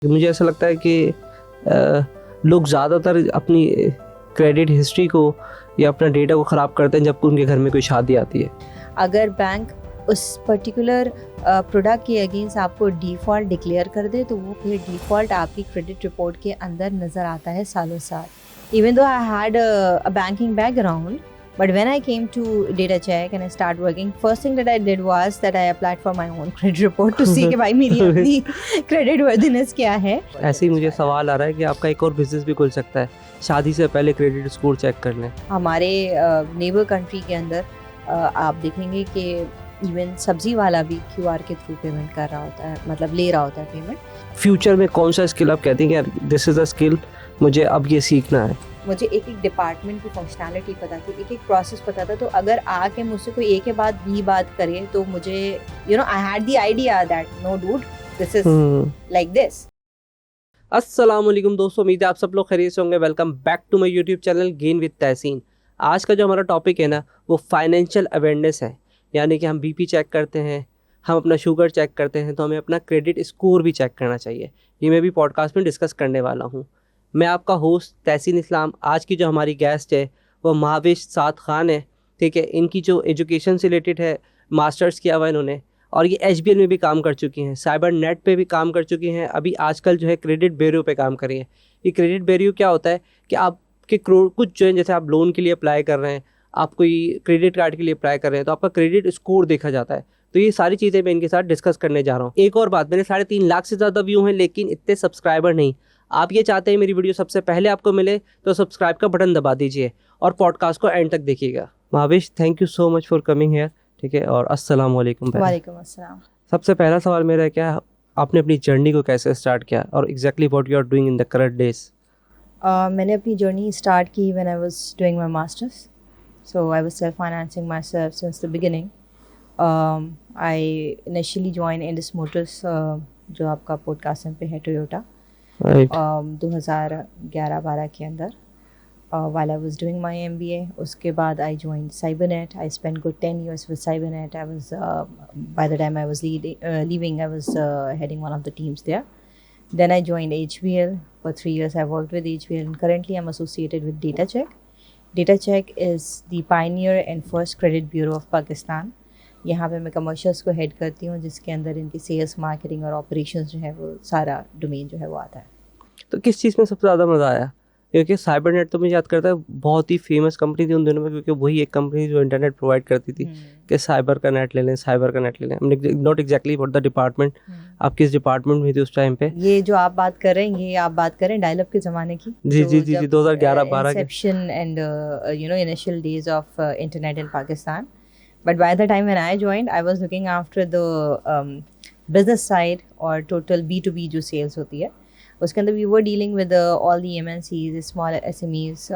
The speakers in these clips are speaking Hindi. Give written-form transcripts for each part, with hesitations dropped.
मुझे ऐसा लगता है कि लोग ज़्यादातर अपनी क्रेडिट हिस्ट्री को या अपना डेटा को ख़राब करते हैं जब उनके घर में कोई शादी आती है। अगर बैंक उस पर्टिकुलर प्रोडक्ट के अगेंस्ट आपको डिफ़ॉल्ट डिक्लेयर कर दे तो वो फिर डिफ़ॉल्ट आपकी क्रेडिट रिपोर्ट के अंदर नज़र आता है सालों साल। Even though I had a banking background, but when I came to DataCheck and I started working, first thing that I did was that I applied for my own credit report to see कि भाई मेरी अपनी credit worthiness क्या है। ऐसे ही मुझे सवाल आ रहा है कि आपका एक और बिजनेस भी खुल सकता है, शादी से पहले क्रेडिट स्कोर चेक कर लें। हमारे नेबर कंट्री के अंदर आप देखेंगे कि इवन सब्जी वाला भी QR के थ्रू पेमेंट कर रहा होता है, मतलब ले रहा होता है पेमेंट। फ्यूचर में कौन सा स्किल आप कहते हैं कि यार दिस इज़ अ स्किल, मुझे अब ये सीखना है? मुझे एक एक डिपार्टमेंट की फंक्शनैलिटी पता थी, एक एक प्रोसेस पता था, तो अगर आके मुझसे कोई एक के बाद भी बात करे तो मुझे I had the idea that no dude this is like this. अस्सलाम वालेकुम दोस्तों, उम्मीद है आप सब लोग खैरियत से होंगे। Welcome back to my YouTube channel gain with Tahseen. आज का जो हमारा टॉपिक है ना वो फाइनेंशियल अवेयरनेस है, यानी कि हम बीपी चेक करते हैं, हम अपना शुगर चेक करते हैं, तो हमें अपना क्रेडिट स्कोर भी चेक करना चाहिए। ये मैं भी पॉडकास्ट में डिस्कस करने वाला हूँ। मैं आपका होस्ट तहसीन इस्लाम। आज की जो हमारी गेस्ट है वो महाविश साद खान है, ठीक है। इनकी जो एजुकेशन से रिलेटेड है, मास्टर्स किया हुआ इन्होंने, और ये HBL में भी काम कर चुकी हैं, साइबर नेट पे भी काम कर चुकी हैं, अभी आजकल जो है क्रेडिट ब्यूरो पे काम कर रही हैं। ये क्रेडिट ब्यूरो क्या होता है कि आपके कुछ जो है, जैसे आप लोन के लिए अप्लाई कर रहे हैं, आप कोई क्रेडिट कार्ड के लिए अप्लाई कर रहे हैं, तो आपका क्रेडिट स्कोर देखा जाता है। तो ये सारी चीज़ें मैं इनके साथ डिस्कस करने जा रहा हूँ। एक और बात, मेरे 3.5 लाख से ज़्यादा व्यू हैं लेकिन इतने सब्सक्राइबर नहीं। आप ये चाहते हैं मेरी वीडियो सबसे पहले आपको मिले तो सब्सक्राइब का बटन दबा दीजिए और पॉडकास्ट को एंड तक देखिएगा। Mahavish, thank you so much for coming here, ठीक है। और अस्सलाम वालेकुम। वालेकुम अस्सलाम। सबसे सबसे पहला सवाल मेरा है, क्या आपने अपनी जर्नी को कैसे स्टार्ट किया और exactly what you are doing in the current days? मैंने अपनी जर्नी स्टार्ट की when I was doing my masters, so I was self financing my self since the beginning. I initially join Indus motors, जो आपका पॉडकास्ट पे है, टोयोटा, 2011-12 के अंदर, while I was doing my MBA. उसके बाद I joined CyberNet. I spent good 10 years with CyberNet. I was by the time I was leaving, I was heading one of the teams there. Then I joined HBL. For 3 years I worked with HBL, and currently I'm associated with DataCheck. DataCheck is the pioneer and first credit bureau of Pakistan. यहाँ पे मैं कमर्शियल्स को हेड करती हूँ, जिसके अंदर इनकी सेल्स, मार्केटिंग और ऑपरेशंस जो है वो सारा डोमेन जो है वो आता है। तो किस चीज़ में सबसे ज़्यादा मज़ा आया? क्योंकि साइबर नेट तो मुझे याद करता है बहुत ही फेमस कंपनी थी उन दिनों में, क्योंकि वही एक कंपनी जो इंटरनेट प्रोवाइड करती थी कि साइबर का नेट ले लें, साइबर का नेट ले लें। Not exactly what the department, आप किस डिपार्टमेंट में थे उस टाइम पे? ये जो आप बात कर रहे हैं, ये आप बात कर रहे हैं डायल अप के ज़माने की। जी जी जी जी, 2011-12 के inception and initial days of internet in Pakistan. But by the time when I joined, I was looking after the business side और टोटल B2B जो सेल्स होती है उसके अंदर we were dealing with all the MNCs, small SMEs।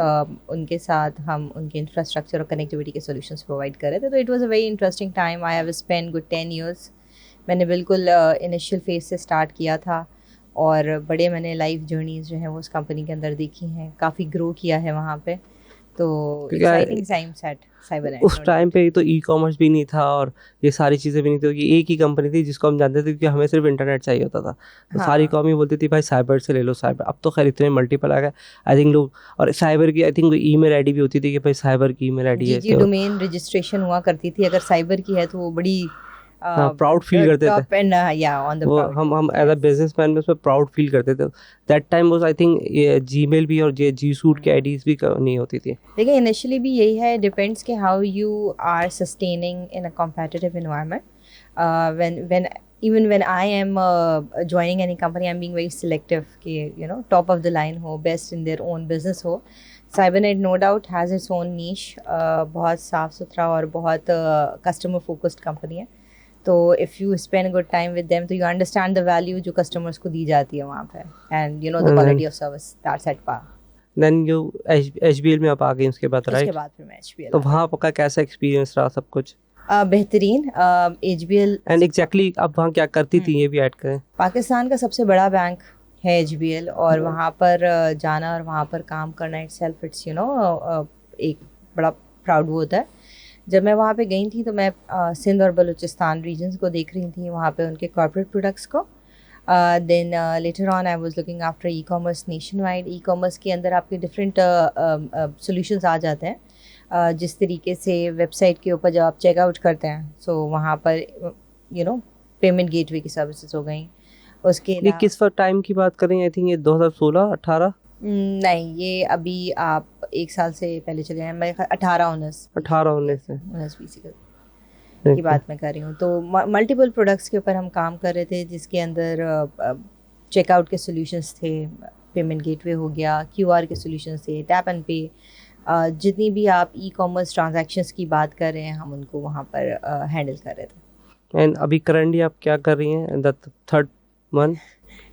उनके साथ हम उनके इंफ्रास्ट्रक्चर और कनेक्टिविटी के सॉल्यूशंस प्रोवाइड कर रहे थे। तो it was a very interesting time. I have spend good 10 years। मैंने बिल्कुल इनिशियल फेज से स्टार्ट किया था और बड़े मैंने लाइफ जर्नीज जो हैं वो उस कंपनी के अंदर देखी हैं, काफ़ी ग्रो किया है वहाँ पे। तो एक्साइटिंग टाइम्स एट साइबर। उस टाइम पे तो ई-कॉमर्स भी नहीं था और ये सारी चीज़ें भी नहीं थी, कि एक ही कंपनी थी जिसको हम जानते थे, क्योंकि हमें सिर्फ इंटरनेट चाहिए होता था। तो सारी कॉम ही बोलती थी भाई साइबर से ले लो साइबर। अब तो खैर इतने मल्टीपल आ गए, आई थिंक लोग। और साइबर की आई थिंक ईमेल आईडी भी होती थी कि भाई साइबर की ईमेल आईडी है। जी, डोमेन रजिस्ट्रेशन हुआ करती थी, अगर साइबर की है तो वो बड़ी प्राउड फील करते थे। वो वो हम एज अ बिजनेसमैन में उसमें प्राउड फील करते थे। That time was I think ये जीमेल भी और ये जी सूट की आईडीज भी नहीं होती थी। देखिए इनिशियली भी यही है, डिपेंड्स कि how you are sustaining in a competitive environment. When even when I am joining any company, I'm being very selective कि top of the line हो, best in their own business हो। CyberNet no doubt has its own niche, बहुत साफ़ सुथरा और बहुत customer focused company है। तो if you spend good time with them तो यू अंडरस्टैंड द वैल्यू जो कस्टमर्स को दी जाती है वहाँ पे, and the quality of service that's at par. Then you HBL में आप आ गए उसके बाद, राइट? उसके बाद फिर मैं HBL। तो वहाँ आपका कैसा एक्सपीरियंस रहा सब कुछ? बेहतरीन। HBL एंड एग्जैक्टली आप वहाँ क्या करती थी ये भी ऐड करें। पाकिस्तान का सबसे बड़ा बैंक है HBL, और वहाँ पर जाना और वहाँ पर काम करना इटसेल्फ इट्स एक बड़ा प्राउड वो होता है। जब मैं वहाँ पे गई थी तो मैं सिंध और बलूचिस्तान रीजन्स को देख रही थी, वहाँ पे उनके कॉर्पोरेट प्रोडक्ट्स को। Then later on I was looking after e-commerce nationwide. E-commerce के अंदर आपके different solutions आ जाते हैं. जिस तरीके से वेबसाइट के ऊपर जब आप चेकआउट करते हैं सो वहाँ पर पेमेंट गेटवे की सर्विसेज हो गई. उसके ये किस टाइम की बात करें? आई थिंक ये 2016-18 नहीं, ये अभी आप 1 साल से पहले चले हैं. मैं 18-19 से 19-20 की बात मैं कर रही हूँ. तो मल्टीपल प्रोडक्ट्स के ऊपर हम काम कर रहे थे जिसके अंदर चेकआउट के सॉल्यूशंस थे, पेमेंट गेटवे हो गया, क्यूआर के सॉल्यूशंस थे, टैप एंड पे. जितनी भी आप ई कॉमर्स ट्रांजैक्शंस की बात कर रहे हैं हम उनको वहाँ पर हैंडल कर रहे थे. एंड अभी करंटली आप क्या कर रही हैं? द थर्ड मंथ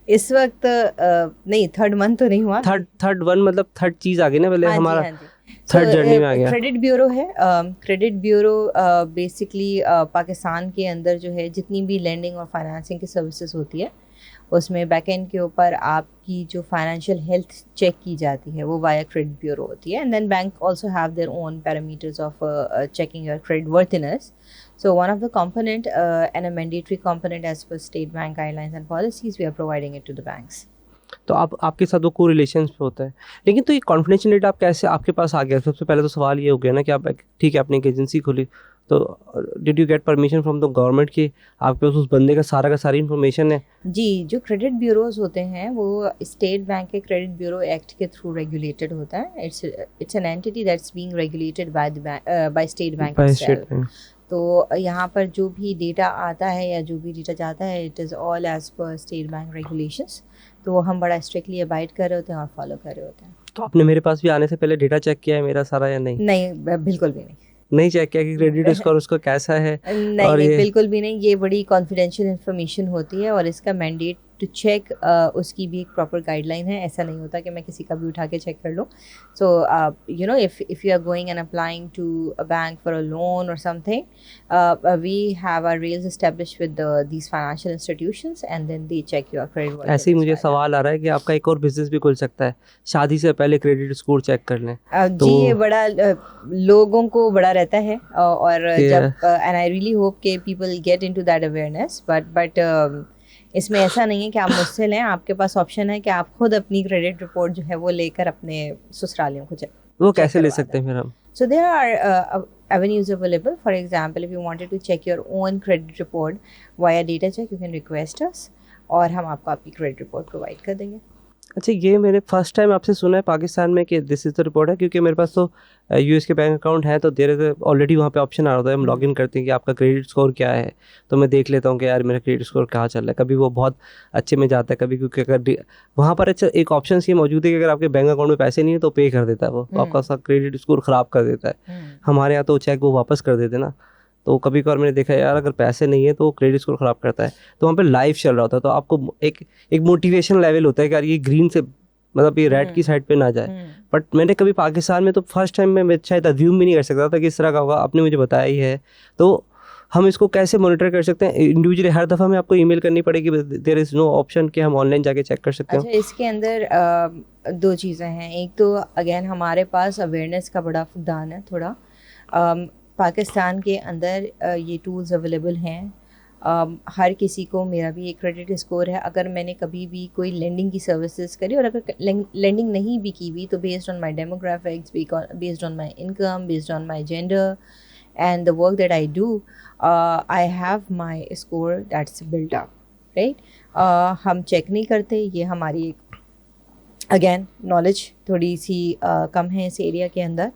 इस वक्त नहीं, थर्ड मंथ तो नहीं हुआ. थर्ड वन मतलब थर्ड चीज आ गई ना, पहले हाँ जी, हमारा हाँ जी. थर्ड जर्नी में आ गया. क्रेडिट ब्यूरो है. क्रेडिट ब्यूरो बेसिकली पाकिस्तान के अंदर जो है जितनी भी लैंडिंग और फाइनेंसिंग की सर्विसेज होती है उसमें बैकएंड के ऊपर आपकी जो फाइनेंशियल हेल्थ चेक की जाती है वो वाया क्रेडिट ब्यूरो होती है. And then bank also have their own parameters of checking your credit worthiness. So one of the component and a mandatory component as per state bank guidelines and policies, we are providing it to the banks. तो आपके साथ वो को रिलेशन पे होता है. लेकिन तो ये कॉन्फिडेंशियल डेटा आप कैसे आपके पास आ गया? सबसे पहले तो सवाल ये हो गया ना कि आप ठीक है आपने एक एजेंसी खोली, तो did you get permission from the government कि आपके पास उस बंदे का सारी इन्फॉर्मेशन है? जी, जो क्रेडिट ब्यूरोज होते हैं वो स्टेट बैंक के क्रेडिट ब्यूरो एक्ट के थ्रू रेगुलेटेड होता है. It's an entity that's being regulated by state bank. तो यहाँ पर जो भी डेटा आता है या जो भी डेटा जाता है it is all as per State Bank regulations. तो हम बड़ा स्ट्रिक्टली अबाइड कर रहे होते हैं और फॉलो कर रहे होते हैं. तो आपने मेरे पास भी आने से पहले डेटा चेक किया है मेरा सारा या नहीं? नहीं, बिल्कुल भी नहीं चेक किया कि क्रेडिट स्कोर उसका कैसा है? नहीं, बिल्कुल भी नहीं. ये बड़ी कॉन्फिडेंशियल इंफॉर्मेशन होती है और इसका मैंडेट टू चेक उसकी भी एक प्रॉपर गाइडलाइन है. ऐसा नहीं होता कि मैं किसी का भी उठा के चेक कर लूँ. So if you are going and applying to a bank for a loan or something, we have our rails established with these financial institutions and then they check your credit. ऐसे ही मुझे सवाल आ रहा है कि आपका एक और बिजनेस भी खुल सकता है, शादी से पहले क्रेडिट स्कोर चेक कर लें. जी, ये बड़ा लोगों को बड़ा रहता है और जब एंड आई रियली होप के people get into that awareness. But इसमें ऐसा नहीं है कि आप मुझसे लें. आपके पास ऑप्शन है कि आप खुद अपनी क्रेडिट रिपोर्ट जो है वो लेकर अपने ससुरालियों को वो कैसे ले सकते हैं फिर हम? So there are avenues available. For example, if you wanted to check your own credit report via data check, you can request us और हम आपको आपकी क्रेडिट रिपोर्ट प्रोवाइड कर देंगे. अच्छा, ये मैंने फर्स्ट टाइम आपसे सुना है पाकिस्तान में कि दिस इज़ द रिपोर्ट है, क्योंकि मेरे पास तो यूएस के बैंक अकाउंट है तो देर ऑलरेडी वहाँ पे ऑप्शन आ रहा है. हम लॉग इन करते हैं कि आपका क्रेडिट स्कोर क्या है, तो मैं देख लेता हूँ कि यार मेरा क्रेडिट स्कोर कहाँ चल रहा है. कभी वो बहुत अच्छे में जाता है, कभी क्योंकि अगर वहाँ पर अच्छा एक ऑप्शन ये मौजूद है कि अगर आपके बैंक अकाउंट में पैसे नहीं है तो पे कर देता है वो, आपका क्रेडिट स्कोर ख़राब कर देता है. हमारे यहाँ तो चेक वो वापस कर देते ना. तो कभी कभार मैंने देखा यार अगर पैसे नहीं है तो क्रेडिट स्कोर ख़राब करता है. तो वहाँ पे लाइव चल रहा होता है, तो आपको एक मोटिवेशन लेवल होता है कि यार ये ग्रीन से मतलब ये रेड की साइड पे ना जाए. बट मैंने कभी पाकिस्तान में तो फर्स्ट टाइम में मैं शायद अज्यूम भी नहीं कर सकता था कि इस तरह का होगा. आपने मुझे बताया ही है. तो हम इसको कैसे मॉनिटर कर सकते हैं? इंडिविजुअली हर दफ़ा में आपको ईमेल करनी पड़ेगी? देयर इज़ नो ऑप्शन कि हम ऑनलाइन जाके चेक कर सकते हैं? अच्छा, इसके अंदर 2 चीज़ें हैं. एक तो अगेन हमारे पास अवेयरनेस का बड़ा फुकदान है थोड़ा. पाकिस्तान के अंदर ये टूल्स अवेलेबल हैं. हर किसी को, मेरा भी एक क्रेडिट स्कोर है. अगर मैंने कभी भी कोई लेंडिंग की सर्विसेज करी और अगर लेंडिंग नहीं भी की हुई तो based on my demographics, based on my income, based on my gender and the work that I do, I have my score that's built up, right? हम चेक नहीं करते. ये हमारी एक अगेन नॉलेज थोड़ी सी कम है इस एरिया के अंदर.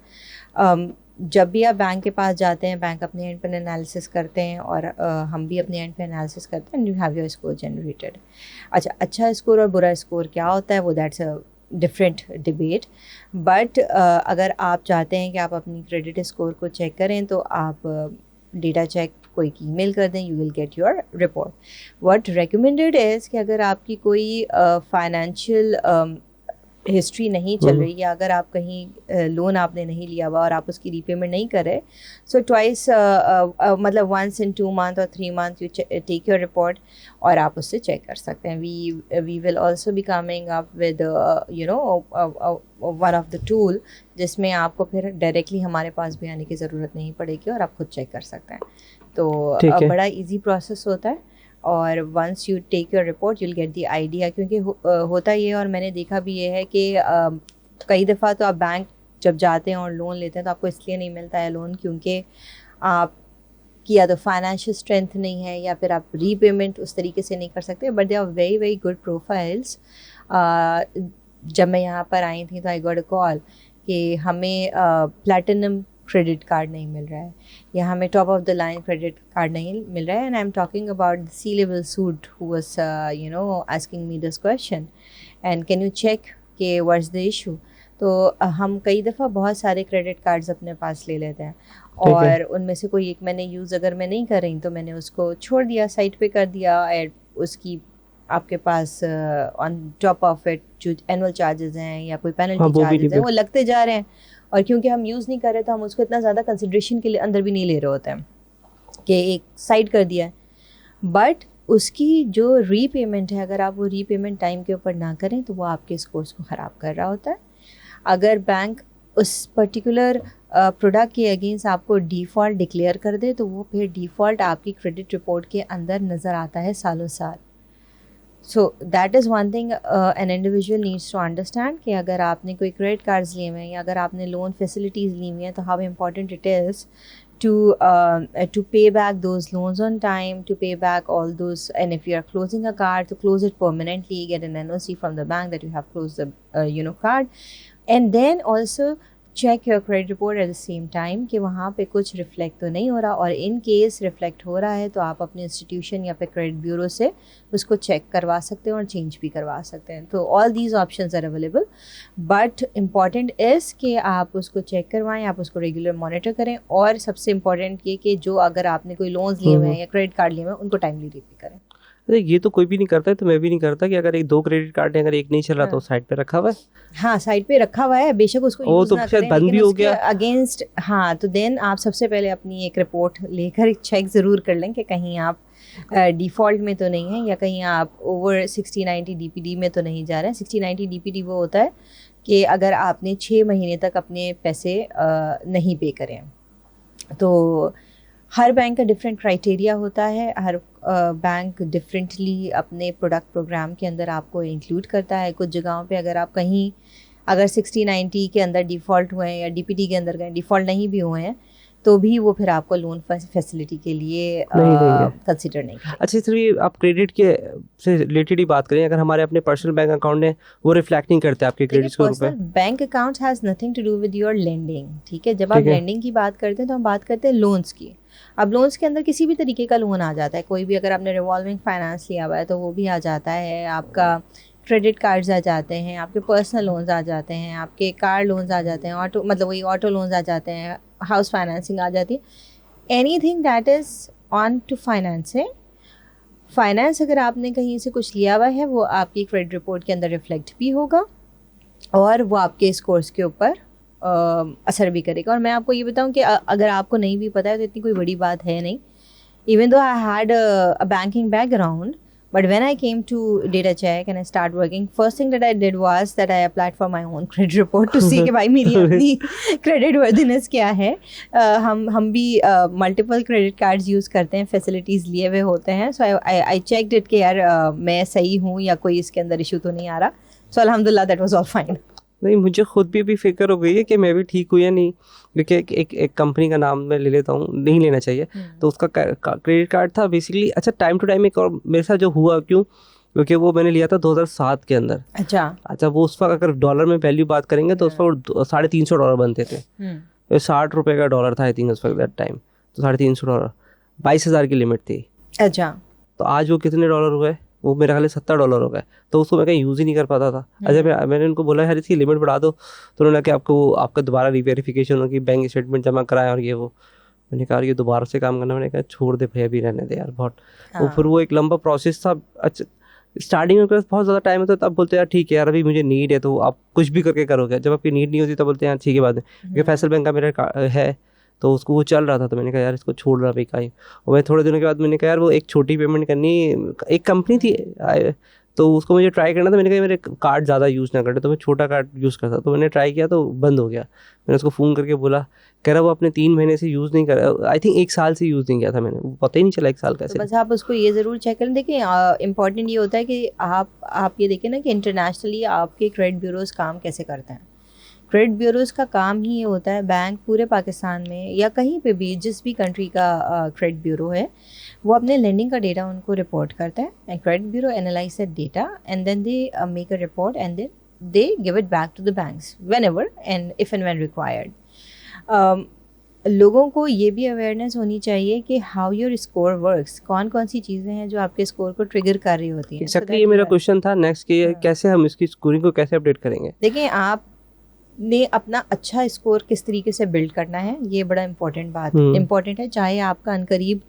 जब भी आप बैंक के पास जाते हैं, बैंक अपने एंड पर एनालिसिस करते हैं और हम भी अपने एंड पे एनालिसिस करते हैं. And you have your score generated. अच्छा स्कोर और बुरा स्कोर क्या होता है वो that's a different debate. But अगर आप चाहते हैं कि आप अपनी क्रेडिट स्कोर को चेक करें तो आप डेटा चेक कोई ईमेल कर दें, you will get your report. What recommended is कि अगर आपकी कोई फाइनेंशियल हिस्ट्री नहीं चल रही या अगर आप कहीं लोन आपने नहीं लिया हुआ और आप उसकी रीपेमेंट नहीं कर रहे, सो ट्वाइस मतलब 1 in 2 months और 3 months you take your report और आप उससे चेक कर सकते हैं. We will also be coming up with one of the tool जिसमें आपको फिर डायरेक्टली हमारे पास भी आने की ज़रूरत नहीं पड़ेगी और आप खुद चेक कर सकते हैं. तो बड़ा ईजी प्रोसेस होता है और once you take your report you'll get the idea, क्योंकि होता ये है और मैंने देखा भी ये है कि कई दफ़ा तो आप बैंक जब जाते हैं और लोन लेते हैं तो आपको इसलिए नहीं मिलता है लोन क्योंकि आपकी या तो फाइनेंशियल स्ट्रेंथ नहीं है या फिर आप रीपेमेंट उस तरीके से नहीं कर सकते, but they are very very good profiles. जब मैं यहाँ पर आई थी तो आई गॉट अ कॉल कि हमें प्लैटिनम क्रेडिट कार्ड नहीं मिल रहा है या हमें top of the line credit card नहीं मिल रहा है, and I am talking about the C level suite who was you know asking me this question and can you check कि व्हाट्स द इशू। तो हम कई दफ़ा बहुत सारे क्रेडिट कार्ड्स अपने पास ले लेते हैं और उनमें से कोई एक मैंने यूज़ अगर मैं नहीं कर रही तो मैंने उसको छोड़ दिया, साइड पे कर दिया, एंड उसकी आपके pass on top of it जो एनुअल चार्जेस हैं या कोई पेनल्टी चार्जेस हैं वो लगते जा रहे हैं, और क्योंकि हम यूज़ नहीं कर रहे तो हम उसको इतना ज़्यादा कंसिडरेशन के लिए अंदर भी नहीं ले रहे होते हैं कि एक साइड कर दिया है। बट उसकी जो रीपेमेंट है, अगर आप वो रीपेमेंट टाइम के ऊपर ना करें तो वो आपके स्कोर्स को ख़राब कर रहा होता है। अगर बैंक उस पर्टिकुलर प्रोडक्ट के अगेंस्ट आपको डिफ़ॉल्ट डिक्लेयर कर दे तो वो फिर डिफ़ॉल्ट आपकी क्रेडिट रिपोर्ट के अंदर नज़र आता है सालों साल। So that is one thing an individual needs to understand कि अगर आपने कोई क्रेडिट कार्ड्स लिए हुए हैं या अगर आपने लोन फैसिलिटीज़ ली हुई हैं तो how important it is to pay back those loans on time, to pay back all those, and if you are closing a card to close it permanently, get an NOC from the bank that you have closed the card, and then also check your credit report at the same time कि वहाँ पे कुछ रिफ्लेक्ट तो नहीं हो रहा, और इन केस रिफ्लेक्ट हो रहा है तो आप अपने इंस्टीट्यूशन या फिर क्रेडिट ब्यूरो से उसको चेक करवा सकते हैं और चेंज भी करवा सकते हैं। तो all these options are available, but important is कि आप उसको चेक करवाएं, आप उसको रेगुलर मॉनिटर करें, और सबसे इम्पॉर्टेंट ये कि जो अगर आपने कोई लोन्स लिए हुए हैं या क्रेडिट कार्ड लिए हुए हैं उनको टाइमली रीपे करें। अरे ये तो कोई भी नहीं करता है, तो मैं भी नहीं करता कि अगर एक दो क्रेडिट कार्ड है, अगर एक नहीं चल रहा तो साइड पे रखा हुआ है। हाँ, साइड पे रखा हुआ है, बेशक उसको यूज तो ना शायद करें, बंद भी हो गया अगेंस्ट। हाँ, तो देन आप सबसे पहले अपनी एक रिपोर्ट लेकर चेक ज़रूर कर लें कि कहीं आप डिफ़ॉल्ट में तो नहीं है या कहीं आप ओवर 60-90 DPD में तो नहीं जा रहे हैं। 60-90 DPD वो होता है कि अगर आपने 6 महीने तक अपने पैसे नहीं पे करें। तो हर बैंक का डिफरेंट क्राइटेरिया होता है, हर बैंक डिफरेंटली अपने प्रोडक्ट प्रोग्राम के अंदर आपको इंक्लूड करता है। कुछ जगहों पे अगर 60-90 के अंदर डिफ़ॉल्ट हुए हैं या DPD के अंदर डिफ़ॉल्ट नहीं भी हुए हैं तो भी वो फिर आपको लोन फैसिलिटी के लिए कंसिडर नहीं करें। अच्छा, सिर्फ आप क्रेडिट के से रिलेटेड ही बात करें, अगर हमारे अपने पर्सनल बैंक अकाउंट है वो रिफ्लेक्ट नहीं करते आपके क्रेडिट स्कोर पे। Bank account has nothing to do with your lending, ठीक है। जब आप लेंडिंग की बात करते हैं तो हम बात करते हैं लोन्स की। अब लोन्स के अंदर किसी भी तरीके का लोन आ जाता है, कोई भी, अगर आपने रिवॉल्विंग फाइनेंस लिया हुआ है तो वो भी आ जाता है, आपका क्रेडिट कार्ड्स आ जाते हैं, आपके पर्सनल लोन्स आ जाते हैं, आपके कार लोन्स आ जाते हैं, ऑटो लोन्स आ जाते हैं, हाउस फाइनेंसिंग आ जाती है। Anything that is on to finance अगर आपने कहीं से कुछ लिया हुआ है वो आपकी क्रेडिट रिपोर्ट के अंदर रिफ्लेक्ट भी होगा और वो आपके स्कोर्स के ऊपर असर भी करेगा। और मैं आपको ये बताऊं कि अगर आपको नहीं भी पता है तो इतनी कोई बड़ी बात है नहीं। Even though I had a banking background, but when I came to data check and I started working, first thing that I did was that I applied for my own credit report to see कि भाई मेरी अपनी credit worthiness क्या है। हम भी multiple credit cards use करते हैं, facilities लिए हुए होते हैं। So I checked it कि यार मैं सही हूँ या कोई इसके अंदर इशू तो नहीं आ रहा। So अल्हम्दुलिल्लाह that was all fine। नहीं, मुझे खुद भी अभी फिक्र हो गई है कि मैं भी ठीक हूँ या नहीं, क्योंकि एक कंपनी का नाम मैं ले लेता हूँ, नहीं लेना चाहिए। तो उसका क्रेडिट कार्ड था बेसिकली। अच्छा, टाइम टू टाइम एक और मेरे साथ जो हुआ, क्योंकि वो मैंने लिया था 2007 के अंदर। अच्छा, वो उस वक्त अगर डॉलर में वैल्यू बात करेंगे तो उस वक्त $350 बनते थे। 60 रुपये का डॉलर था आई थिंक उस वक्त दैट टाइम, तो $350, 22,000 की लिमिट थी। अच्छा, तो आज वो कितने डॉलर हुए? वो मेरे ख्याल $70 हो गए। तो उसको मैं कहीं यूज़ ही नहीं कर पाता था। अच्छा, मैंने उनको बोला यार इसकी लिमिट बढ़ा दो, तो उन्होंने कहा कि आपका दोबारा रीवेरिफिकेशन होगी, बैंक स्टेटमेंट जमा कराएं और ये वो। मैंने कहा ये दोबारा से काम करना, मैंने कहा छोड़ दे भैया, भी रहने दे यार बहुत। वो फिर वो एक लंबा प्रोसेस था। अच्छा, स्टार्टिंग में बहुत ज़्यादा टाइम होता है, तब बोलते हैं यार ठीक है यार अभी मुझे नीड है तो आप कुछ भी करके करोगे। जब आपकी नीड नहीं होती तब बोलते हैं यार ठीक है बात है, क्योंकि फैसल बैंक का मेरा है तो उसको वो चल रहा था। तो मैंने कहा यार इसको छोड़ रहा भाई का ही। और मैं थोड़े दिनों के बाद मैंने कहा यार वो एक छोटी पेमेंट करनी, एक कंपनी थी तो उसको मुझे ट्राई करना था, मैंने कहा मेरे कार्ड ज़्यादा यूज़ ना करते, तो मैं छोटा कार्ड यूज़ करता, तो मैंने ट्राई किया तो बंद हो गया। मैंने उसको फ़ोन करके बोला, कह रहा वो आपने 3 महीने से यूज़ नहीं करा, आई थिंक 1 साल से यूज़ नहीं किया था मैंने, वो पता ही नहीं चला 1 साल तो कैसे। बस आप उसको ये ज़रूर चेक करें। देखिए इम्पॉर्टेंट ये होता है कि आप ये देखें ना कि इंटरनेशनली आपके क्रेडिट ब्यूरोज काम कैसे करते हैं। क्रेडिट ब्यूरोज का काम ही ये होता है, बैंक पूरे पाकिस्तान में या कहीं पे भी जिस भी कंट्री का क्रेडिट ब्यूरो है, वो अपने लेंडिंग का डेटा उनको रिपोर्ट करता है, and credit bureau analyse that data and then they make a report and then they give it back to the banks whenever and if and when required. लोगों को ये भी अवेयरनेस होनी चाहिए कि हाउ योर स्कोर वर्क्स, कौन कौन सी चीज़ें हैं जो आपके स्कोर को ट्रिगर कर रही होती हैं। एक्जैक्टली ये मेरा क्वेश्चन था नेक्स्ट कि कैसे हम इसकी स्कोरिंग को कैसे अपडेट करेंगे। देखिए आपने अपना अच्छा स्कोर किस तरीके से बिल्ड करना है, ये बड़ा इम्पोर्टेंट है, चाहे आपका अनकरीब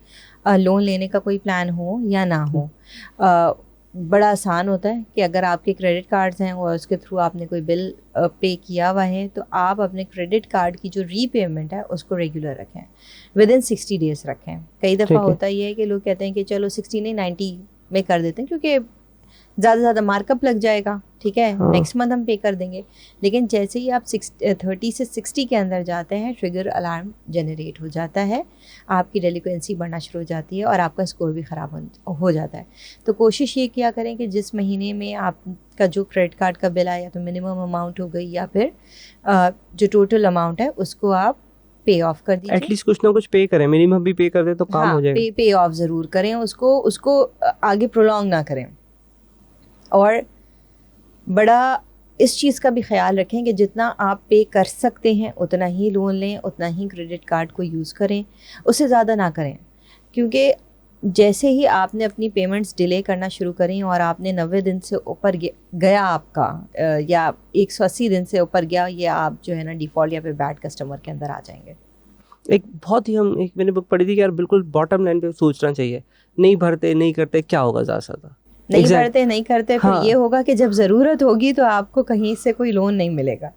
लोन लेने का कोई प्लान हो या ना हो। बड़ा आसान होता है कि अगर आपके क्रेडिट कार्ड्स हैं और उसके थ्रू आपने कोई बिल पे किया हुआ है, तो आप अपने क्रेडिट कार्ड की जो रीपेमेंट है उसको रेगुलर रखें, विदिन 60 डेज रखें। कई दफ़ा होता ही है कि लोग कहते हैं कि चलो 60 नहीं 90 में कर देते हैं क्योंकि ज़्यादा से ज़्यादा मार्कअप लग जाएगा, ठीक है, नेक्स्ट मंथ हम पे कर देंगे। लेकिन जैसे ही आप 30 से 60 के अंदर जाते हैं, ट्रिगर अलार्म जनरेट हो जाता है, आपकी डेलिक्वेंसी बढ़ना शुरू हो जाती है और आपका स्कोर भी ख़राब हो जाता है। तो कोशिश ये किया करें कि जिस महीने में आपका जो क्रेडिट कार्ड का बिल आया, तो मिनिमम अमाउंट हो गई या फिर जो टोटल अमाउंट है उसको आप पे ऑफ कर दीजिए। एटलीस्ट कुछ ना कुछ पे करें, मिनिमम भी पे कर दे तो काम हो जाएगा। पे ऑफ ज़रूर करें, उसको आगे प्रोलॉन्ग ना करें। और बड़ा इस चीज़ का भी ख्याल रखें कि जितना आप पे कर सकते हैं उतना ही लोन लें, उतना ही क्रेडिट कार्ड को यूज़ करें, उससे ज़्यादा ना करें। क्योंकि जैसे ही आपने अपनी पेमेंट्स डिले करना शुरू करें और आपने 90 दिन से ऊपर गया आपका या 180 दिन से ऊपर गया, ये आप जो है ना डिफ़ॉल्ट या फिर बैड कस्टमर के अंदर आ जाएंगे। एक मैंने बुक पढ़ी थी कि यार बिल्कुल बॉटम लाइन पे सोचना चाहिए, नहीं भरते नहीं करते क्या होगा ज़्यादा से ज़्यादा, नहीं करते फिर ये होगा कि जब ज़रूरत होगी तो आपको कहीं से कोई लोन नहीं मिलेगा,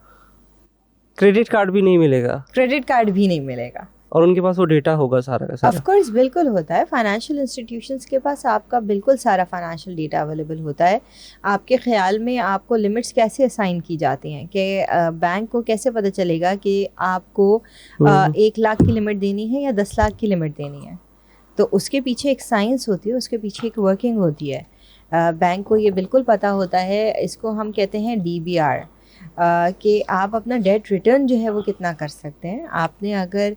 क्रेडिट कार्ड भी नहीं मिलेगा और उनके पास वो डेटा होगा सारा का सारा। ऑफ कोर्स बिल्कुल होता है, फाइनेंशियल इंस्टीट्यूशंस के पास आपका बिल्कुल सारा फाइनेंशियल डेटा अवेलेबल होता है। आपके ख्याल में आपको लिमिट्स कैसे असाइन की जाती हैं कि बैंक को कैसे पता चलेगा कि आपको 1 लाख की लिमिट देनी है या 10 लाख की लिमिट देनी है? तो उसके पीछे एक साइंस होती है, उसके पीछे एक वर्किंग होती है। बैंक को ये बिल्कुल पता होता है, इसको हम कहते हैं DBR, कि आप अपना डेट रिटर्न जो है वो कितना कर सकते हैं। आपने अगर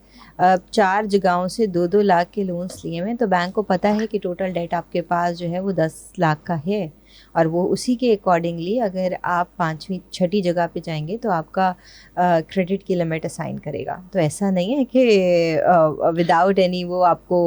4 जगहों से 2-2 लाख के लोन्स लिए हुए हैं तो बैंक को पता है कि टोटल डेट आपके पास जो है वो 10 लाख का है, और वो उसी के अकॉर्डिंगली अगर आप 5वीं 6ठी जगह पे जाएंगे तो आपका क्रेडिट की लिमिट असाइन करेगा। तो ऐसा नहीं है कि विदाउट एनी वो आपको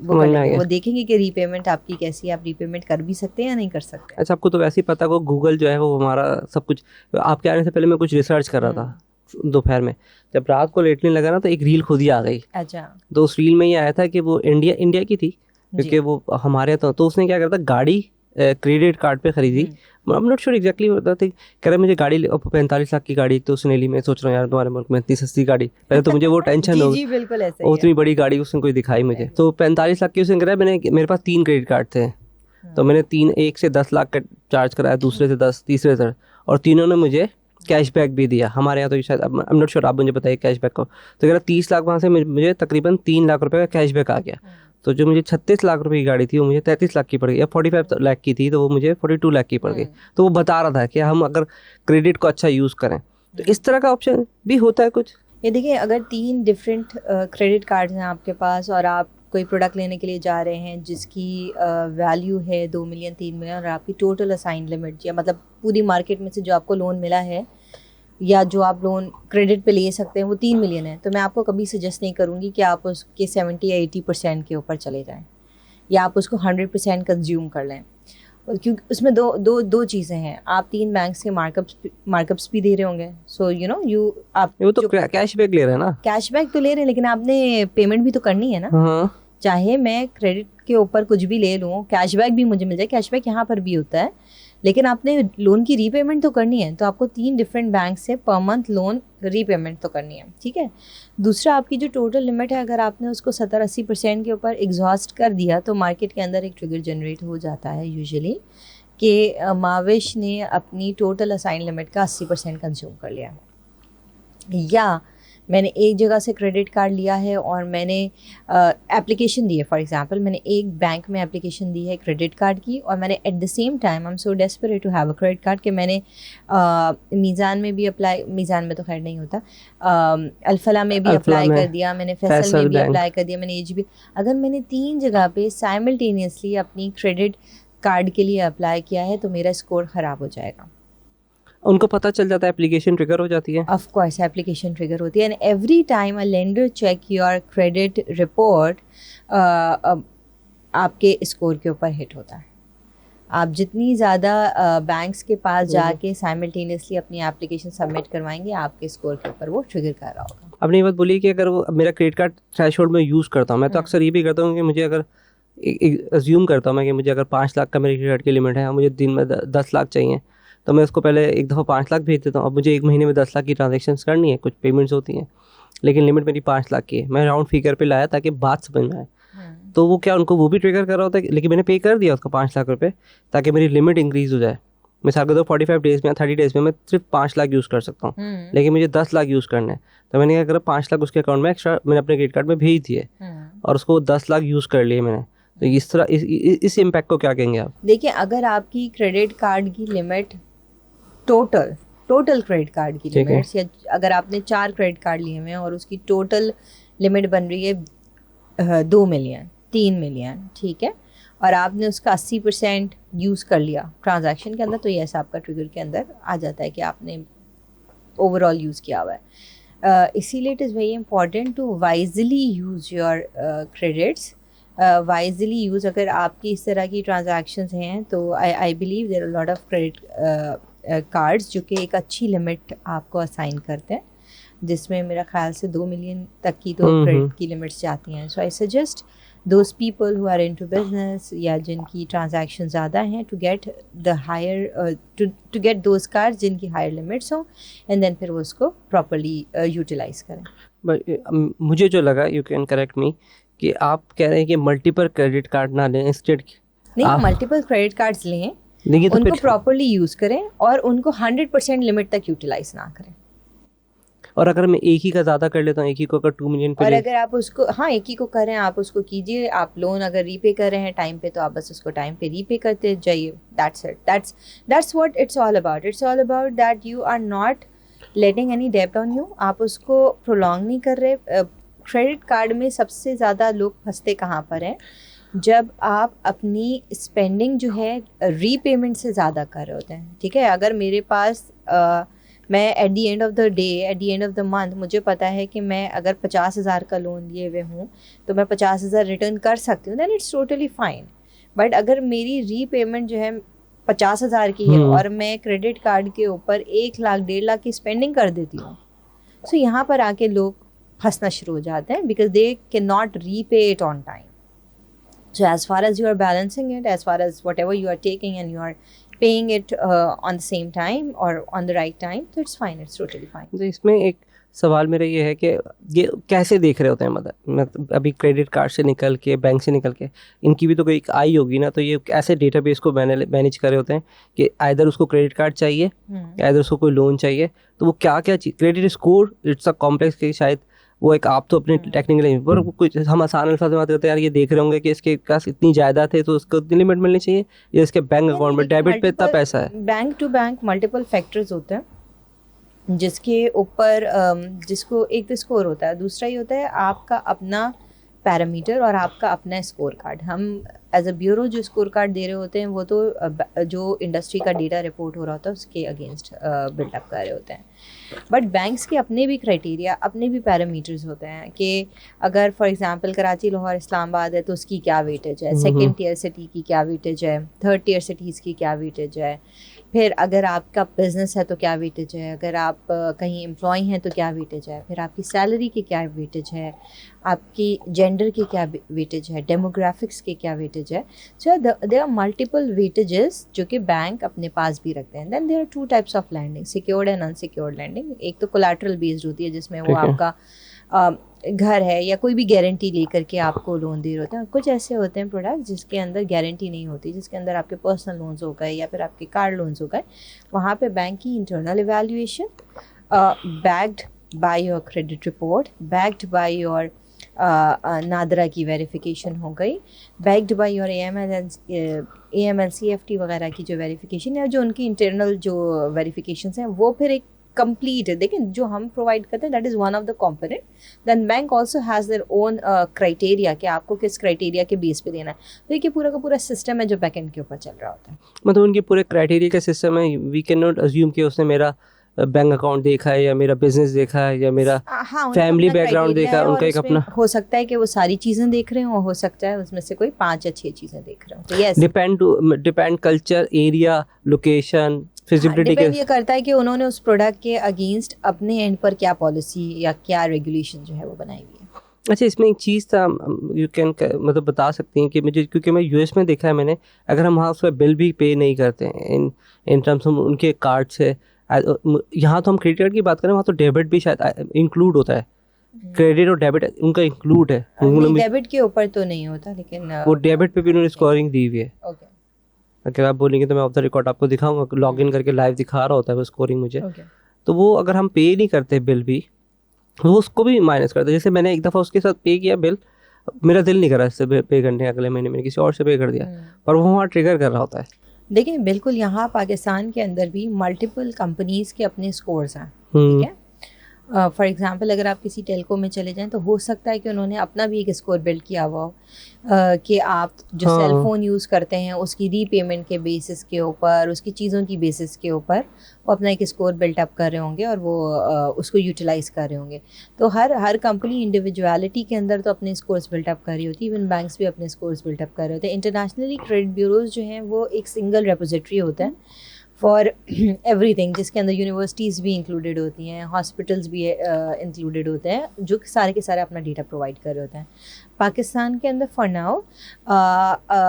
वो देखेंगे कि रीपेमेंट आपकी कैसी है, आप रीपेमेंट कर भी सकते हैं या नहीं कर सकते। अच्छा, आपको तो वैसे ही पता को गूगल जो है वो हमारा सब कुछ, आपके आने से पहले मैं कुछ रिसर्च कर रहा था दोपहर में, जब रात को लेटने लगा ना तो एक रील खुद ही आ गई। अच्छा। तो उस रील में ये आया था कि वो इंडिया की थी, क्योंकि वो हमारे तो उसने क्या करता, गाड़ी क्रेडिट कार्ड पे खरीदी। I am not sure exactly होता था, कह रहे मुझे गाड़ी 45 लाख की गाड़ी, तो उसने ली। मैं सोच रहा हूँ यार तुम्हारे मुल्क में इतनी सस्ती गाड़ी, पहले तो मुझे वो टेंशन हो जी बिल्कुल ऐसे ही उतनी बड़ी गाड़ी उसने कोई दिखाई मुझे। तो 45 लाख की उसने कराया, मेरे पास 3 क्रेडिट कार्ड थे, तो मैंने 1 से 10 लाख का चार्ज कराया, दूसरे से 10, तीसरे से, और तीनों ने मुझे कैशबैक भी दिया। हमारे यहाँ तो शायद आई एम नॉट श्योर, आप मुझे बताइए कैशबैक को। तो कह रहा 30 लाख वहाँ से मुझे तकरीबन 3 लाख रुपए का कैशबैक आ गया। तो जो मुझे 36 लाख रुपए की गाड़ी थी वो मुझे 33 लाख की पड़ गई, या 45 लाख की थी तो वो मुझे 42 लाख की पड़ गई। तो वो बता रहा था कि हम अगर क्रेडिट को अच्छा यूज़ करें तो इस तरह का ऑप्शन भी होता है कुछ। ये देखिए, अगर 3 डिफरेंट क्रेडिट कार्ड्स हैं आपके पास और आप कोई प्रोडक्ट लेने के लिए जा रहे हैं जिसकी वैल्यू है 2 मिलियन 3 मिलियन, और आपकी टोटल असाइन लिमिट या मतलब पूरी मार्केट में से जो आपको लोन मिला है या जो आप लोन क्रेडिट पे ले सकते हैं वो 3 मिलियन है, तो मैं आपको कभी सजेस्ट नहीं करूँगी कि आप उसके 70 या 80% के ऊपर चले जाएं या आप उसको 100% कंज्यूम कर लें, क्योंकि उसमें दो चीज़ें हैं। आप 3 बैंक्स के मार्कअप्स भी दे रहे होंगे, सो आप वो तो कैशबैक ले रहे हैं ना। कैशबैक तो ले रहे हैं, लेकिन आपने पेमेंट भी तो करनी है ना। चाहे मैं क्रेडिट के ऊपर कुछ भी ले लूँ, कैशबैक भी मुझे मिल जाए, कैशबैक यहाँ पर भी होता है, लेकिन आपने लोन की रीपेमेंट तो करनी है, तो आपको 3 डिफरेंट बैंक से पर मंथ लोन रीपेमेंट तो करनी है, ठीक है। दूसरा, आपकी जो टोटल लिमिट है अगर आपने उसको 70-80% के ऊपर एग्जॉस्ट कर दिया तो मार्केट के अंदर एक ट्रिगर जनरेट हो जाता है यूजुअली कि माविश ने अपनी टोटल असाइन लिमिट का 80% कंज्यूम कर लिया है, या मैंने एक जगह से क्रेडिट कार्ड लिया है और मैंने एप्लीकेशन दी है, फॉर एग्जांपल मैंने एक बैंक में एप्लीकेशन दी है क्रेडिट कार्ड की, और मैंने at the same time I am so desperate to have a credit card कि मैंने मीज़ान में भी अप्लाई, मीज़ान में तो खैर नहीं होता, अल्फला में भी अल्फला अप्लाई में, कर दिया मैंने, फैसल में भी बैंक। अप्लाई कर दिया मैंने, एज भी, अगर मैंने 3 जगह पे साइमल्टेनियसली अपनी क्रेडिट कार्ड के लिए अप्लाई किया है तो मेरा स्कोर ख़राब हो जाएगा। उनको पता चल जाता है, एप्लीकेशन ट्रिगर हो जाती है। ऑफ कोर्स एप्लीकेशन ट्रिगर होती है, and every time a lender check your credit report आपके स्कोर के ऊपर हिट होता है। आप जितनी ज़्यादा बैंक्स के पास जाके साइमल्टेनियसली अपनी एप्लीकेशन सबमिट करवाएंगे, आपके स्कोर के ऊपर वो ट्रिगर कर रहा होगा। आपने ये बात बोली कि अगर वो मेरा क्रेडिट कार्ड थ्रेशोल्ड में यूज़ करता हूँ, मैं तो अक्सर ये भी करता हूँ कि मुझे अगर अज्यूम करता हूँ मैं कि मुझे अगर 5 लाख का मेरे क्रेडिट कार्ड की लिमिट है और मुझे दिन में 10 लाख चाहिए, तो मैं उसको पहले एक दफ़ा 5 लाख भेज देता हूँ। अब मुझे एक महीने में 10 लाख की ट्रांजेक्शन्स करनी है, कुछ पेमेंट्स होती हैं, लेकिन लिमिट मेरी 5 लाख की है। मैं राउंड फिगर पे लाया ताकि बात समझ में आए। तो वो क्या, उनको वो भी ट्रिगर कर रहा होता है, लेकिन मैंने पे कर दिया उसका 5 लाख रुपए ताकि मेरी लिमिट इंक्रीज़ हो जाए। मिसाल के तौर 45 डेज़ में या 30 डेज़ में मैं सिर्फ 5 लाख यूज़ कर सकता हूँ, लेकिन मुझे 10 लाख यूज़ करना है। तो मैंने क्या करा, 5 लाख उसके अकाउंट में एक्स्ट्रा मैंने अपने क्रेडिट कार्ड में भेज दिए और उसको 10 लाख यूज़ कर लिए मैंने। तो इस तरह इस इम्पैक्ट को क्या कहेंगे आप? देखिए, अगर आपकी क्रेडिट कार्ड की लिमिट टोटल क्रेडिट कार्ड की लिमिट्स, या अगर आपने 4 क्रेडिट कार्ड लिए हुए हैं और उसकी टोटल लिमिट बन रही है 2 मिलियन 3 मिलियन, ठीक है, और आपने उसका 80% यूज़ कर लिया ट्रांजैक्शन के अंदर, तो ये ऐसा आपका ट्रिगर के अंदर आ जाता है कि आपने ओवरऑल यूज़ किया हुआ है। इसीलिए it is very important to wisely use your credits. Wisely use, अगर आपकी इस तरह की ट्रांजैक्शंस हैं तो I believe there are lot of credit cards जो कि एक अच्छी लिमिट आपको असाइन करते हैं, जिसमें मेरा ख्याल से 2 मिलियन तक की तो क्रेडिट की लिमिट्स जाती हैं। So I suggest those people who are into business या जिनकी ट्रांजैक्शन ज़्यादा हैं to get the higher to get those cards जिनकी हायर लिमिट्स हों, एंड देन फिर वो उसको प्रॉपरली यूटिलाइज करें। बट मुझे जो लगा, यू कैन करेक्ट मी, कि आप कह रहे हैं कि मल्टीपल क्रेडिट कार्ड ना लें, इंस्टेड नहीं, मल्टीपल क्रेडिट कार्ड्स लें, लेकिन तो उनको प्रॉपरली यूज़ करें और उनको 100% लिमिट तक यूटिलाइज ना करें। और अगर मैं एक ही का ज़्यादा कर लेता हूँ, एक ही को अगर 2 मिलियन पे और अगर आप उसको, हाँ, एक ही को कर रहे हैं, आप उसको कीजिए। आप लोन अगर रीपे कर रहे हैं टाइम पे, तो आप बस उसको टाइम पे रीपे करते जाइए। That's it, that's what it's all about. It's all about that you are not letting any डेब्ट ऑन यू। आप उसको प्रोलॉन्ग नहीं कर रहे। क्रेडिट कार्ड में सबसे ज़्यादा लोग फंसते कहाँ पर हैं, जब आप अपनी स्पेंडिंग जो है रीपेमेंट से ज़्यादा कर रहे होते हैं, ठीक है। अगर मेरे पास मैं eight the end of the day, eight the end of the month, मुझे पता है कि मैं अगर 50,000 का लोन लिए हुए हूँ तो मैं 50,000 रिटर्न कर सकती हूँ, then it's totally fine. But अगर मेरी रीपेमेंट जो है 50,000 की है और मैं क्रेडिट कार्ड के ऊपर 1 लाख 1.5 लाख की स्पेंडिंग कर देती हूँ, सो यहाँ पर आके लोग फंसना शुरू हो जाते हैं, because they can not repay it on time. So as far as you are balancing it, as far as whatever you are taking and you are paying it on the same time or on the right time, so it's fine, it's totally fine. तो इसमें एक सवाल मेरा ये है कि ये कैसे देख रहे होते हैं, मतलब अभी क्रेडिट कार्ड से निकल के, बैंक से निकल के, इनकी भी तो कोई आई होगी ना, तो ये ऐसे डेटाबेस को मैनेज कर रहे होते हैं कि आइदर उसको क्रेडिट कार्ड चाहिए, आइदर उसको कोई लोन चाहिए, तो वो क्या क्या चीज़, credit score it's a complex के, शायद वो एक आप तो अपने टेक्निकल पर कुछ हम आसान अल्फाज में बात करते हैं, यार ये देख रहे होंगे कि इसके पास इतनी जायदाद है तो उसको इतनी लिमिट मिलनी चाहिए, या इसके बैंक अकाउंट में डेबिट पे इतना पैसा है। Bank to bank multiple factors होते हैं जिसके ऊपर जिसको एक तो स्कोर होता है, दूसरा ही होता है आपका अपना पैरामीटर और आपका अपना स्कोर कार्ड। हम एज अ ब्यूरो जो स्कोर कार्ड दे रहे होते हैं वो तो जो इंडस्ट्री का डेटा रिपोर्ट हो रहा होता है उसके अगेंस्ट बिल्डअप कर रहे होते हैं। बट बैंक्स के अपने भी क्राइटेरिया, अपने भी पैरामीटर्स होते हैं कि अगर फॉर एग्जांपल कराची, लाहौर, इस्लामाबाद है तो उसकी क्या वेटेज है, सेकंड टियर सिटी की क्या वेटेज है, थर्ड टियर सिटीज़ की क्या वेटेज है, फिर अगर आपका बिजनेस है तो क्या वेटेज है, अगर आप कहीं एम्प्लॉय हैं तो क्या वेटेज है, फिर आपकी सैलरी की क्या वेटेज है, आपकी जेंडर की क्या वेटेज है, डेमोग्राफिक्स की क्या वेटेज है। So there are multiple weightages जो कि बैंक अपने पास भी रखते हैं। Then there are 2 types of lending, secured and unsecured lending. एक तो कोलैटरल बेस्ड होती है जिसमें वो आपका घर है या कोई भी गारंटी लेकर के आपको लोन दे रहे होते हैं। कुछ ऐसे होते हैं प्रोडक्ट जिसके अंदर गारंटी नहीं होती, जिसके अंदर आपके पर्सनल लोन्स हो गए या फिर आपके कार लोन्स हो गए। वहाँ पे बैंक की internal evaluation backed by your credit report, backed by your NADRA की वेरिफिकेशन हो गई, backed by your AML CFT वगैरह की जो वेरिफिकेशन है, जो उनकी इंटरनल जो वेरिफिकेशंस हैं वो फिर एक कंप्लीट है। देखिए जो हम प्रोवाइड करते हैं that is one of the component. Then bank also has their own criteria कि आपको किस क्राइटेरिया के बेस पे देना है। तो ये पूरा का पूरा सिस्टम है जो बैकएंड के ऊपर चल रहा होता है। मतलब उनके पूरे क्राइटेरिया का सिस्टम है। वी कैन नॉट अज्यूम कि उसने मेरा बैंक अकाउंट देखा है या मेरा बिजनेस देखा है या मेरा हाँ, उनका फैमिली अपना बैकग्राउंड criteria देखा, है उनका और एक उसमें अपना हो सकता है कि वो सारी चीज़ें देख रहे हो सकता है उसमें से कोई 5 या 6 चीज़ें देख रहे हो। तो yes, depend culture, area, location, feasibility depend के। ये करता है कि उन्होंने उस प्रोडक्ट के अगेंस्ट अपने एंड पर क्या पॉलिसी या क्या रेगुलेशन जो है वो बनाई हुई है। अच्छा, इसमें एक चीज़ था, यू कैन मतलब बता सकती हैं कि मुझे, क्योंकि मैं यूएस में देखा है मैंने, अगर हम वहाँ उस पर बिल भी पे नहीं करते हैं इन टर्म्स ऑफ उनके कार्ड से, यहाँ तो हम क्रेडिट कार्ड की बात करें, वहाँ तो डेबिट भी शायद इंक्लूड होता है। क्रेडिट और डेबिट उनका इंक्लूड है। डेबिट के ऊपर तो नहीं होता, लेकिन वो डेबिट पे भी उन्होंने स्कोरिंग दी हुई है। ओके अगर आप बोलेंगे तो मैं ऑफ द रिकॉर्ड आपको दिखाऊंगा, लॉग इन करके लाइव दिखा रहा होता है वो स्कोरिंग मुझे। ओके तो वो अगर हम पे नहीं करते बिल भी, वो उसको भी माइनस करते हैं। जैसे मैंने एक दफ़ा उसके साथ पे किया बिल, मेरा दिल नहीं करा इससे पे करने, अगले महीने मैंने किसी और से पे कर दिया, पर वो वहाँ ट्रिगर कर रहा होता है। देखिए बिल्कुल, यहाँ पाकिस्तान के अंदर भी मल्टीपल कंपनीज के अपने स्कोर्स हैं, ठीक है। फॉर एग्जांपल अगर आप किसी टेलको में चले जाएं तो हो सकता है कि उन्होंने अपना भी एक स्कोर बिल्ड किया हुआ हो, कि आप जो हाँ। सेल फ़ोन यूज़ करते हैं उसकी रीपेमेंट के बेसिस के ऊपर, उसकी चीज़ों की बेसिस के ऊपर वो अपना एक स्कोर बिल्टअप कर रहे होंगे और वो उसको यूटिलाइज़ कर रहे होंगे। तो हर कंपनी इंडिविजुअलिटी के अंदर तो अपने स्कोर्स बिल्टअप कर रही होती है। इवन बैंक्स भी अपने स्कोर्स बिल्टअप कर रहे होते हैं। इंटरनेशनली क्रेडिट ब्यूरोज जो हैं वो एक सिंगल रेपोजिटरी होता है फॉर एवरीथिंग, जिसके अंदर यूनिवर्सिटीज़ भी इंक्लूडेड होती हैं, हॉस्पिटल्स भी इंक्लूडेड होते हैं, जो कि सारे के सारे अपना डेटा प्रोवाइड कर रहे होते हैं। पाकिस्तान के अंदर फॉर नाउ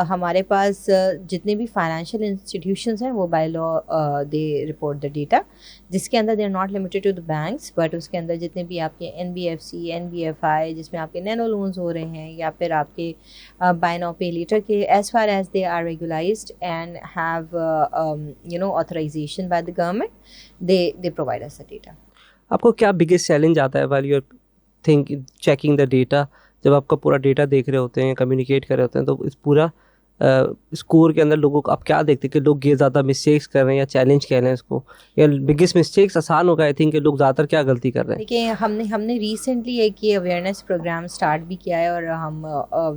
हमारे पास जितने भी फाइनेंशियल इंस्टीट्यूशंस हैं वो by law they report the data, जिसके अंदर they are not limited to the banks, but उसके अंदर जितने भी आपके NBFC, NBFI, जिसमें आपके नैनो लोन्स हो रहे हैं, या फिर आपके बाय नाउ पे लेटर के, as far as they are regularized and have authorization by the government, they provide us the data. आपको क्या बिगेस्ट चैलेंज आता है while you are checking the data? जब आपका पूरा डेटा देख रहे होते हैं, कम्युनिकेट कर रहे होते हैं, तो इस पूरा स्कोर के अंदर लोगों को आप क्या देखते हैं कि लोग ये ज़्यादा मिस्टेक्स कर रहे हैं या चैलेंज कह रहे हैं इसको, या बिगेस्ट मिस्टेक्स आसान होगा आई थिंक कि लोग ज़्यादातर क्या गलती कर रहे हैं? देखिए हमने रिसेंटली एक ये अवेयरनेस प्रोग्राम स्टार्ट भी किया है, और हम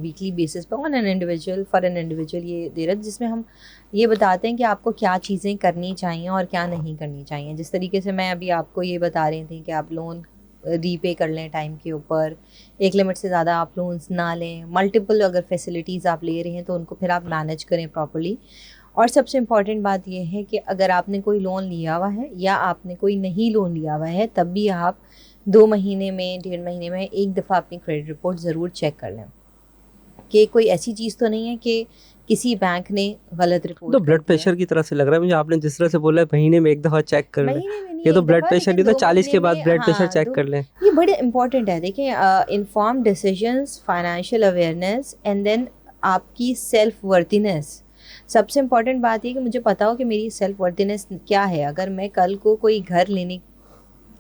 वीकली बेसिस पे on an individual for an individual ये दे रहे हैं, जिसमें हम ये बताते हैं कि आपको क्या चीज़ें करनी चाहिए और क्या नहीं करनी चाहिए। जिस तरीके से मैं अभी आपको ये बता रही थी कि आप लोन रीपे कर लें टाइम के ऊपर, एक लिमिट से ज़्यादा आप लोन्स ना लें, मल्टीपल अगर फैसिलिटीज़ आप ले रहे हैं तो उनको फिर आप मैनेज करें प्रॉपर्ली। और सबसे इम्पॉर्टेंट बात यह है कि अगर आपने कोई लोन लिया हुआ है या आपने कोई नहीं लोन लिया हुआ है, तब भी आप 2 महीने में, 1.5 महीने में एक दफ़ा अपनी क्रेडिट रिपोर्ट ज़रूर चेक कर लें कि कोई ऐसी चीज़ तो नहीं है कि किसी बैंक ने गलत रिपोर्ट। तो ब्लड प्रेशर की तरह से लग रहा है मुझे, आपने जिस तरह से बोला है महीने में एक दफ़ा चेक कर लें, महीने में नहीं, ये तो एक ब्लड दफ़ा, प्रेशर नहीं लेकिन तो 2 40 के महीने बाद में, ब्लड प्रेशर हाँ, चेक कर लें। ये बड़े इंपॉर्टेंट है। देखिए informed decisions, financial awareness and then आपकी सेल्फ वर्थिनेस। सबसे इम्पॉर्टेंट बात ये कि मुझे पता हो कि मेरी सेल्फ वर्थिनेस क्या है। अगर मैं कल को कोई घर लेने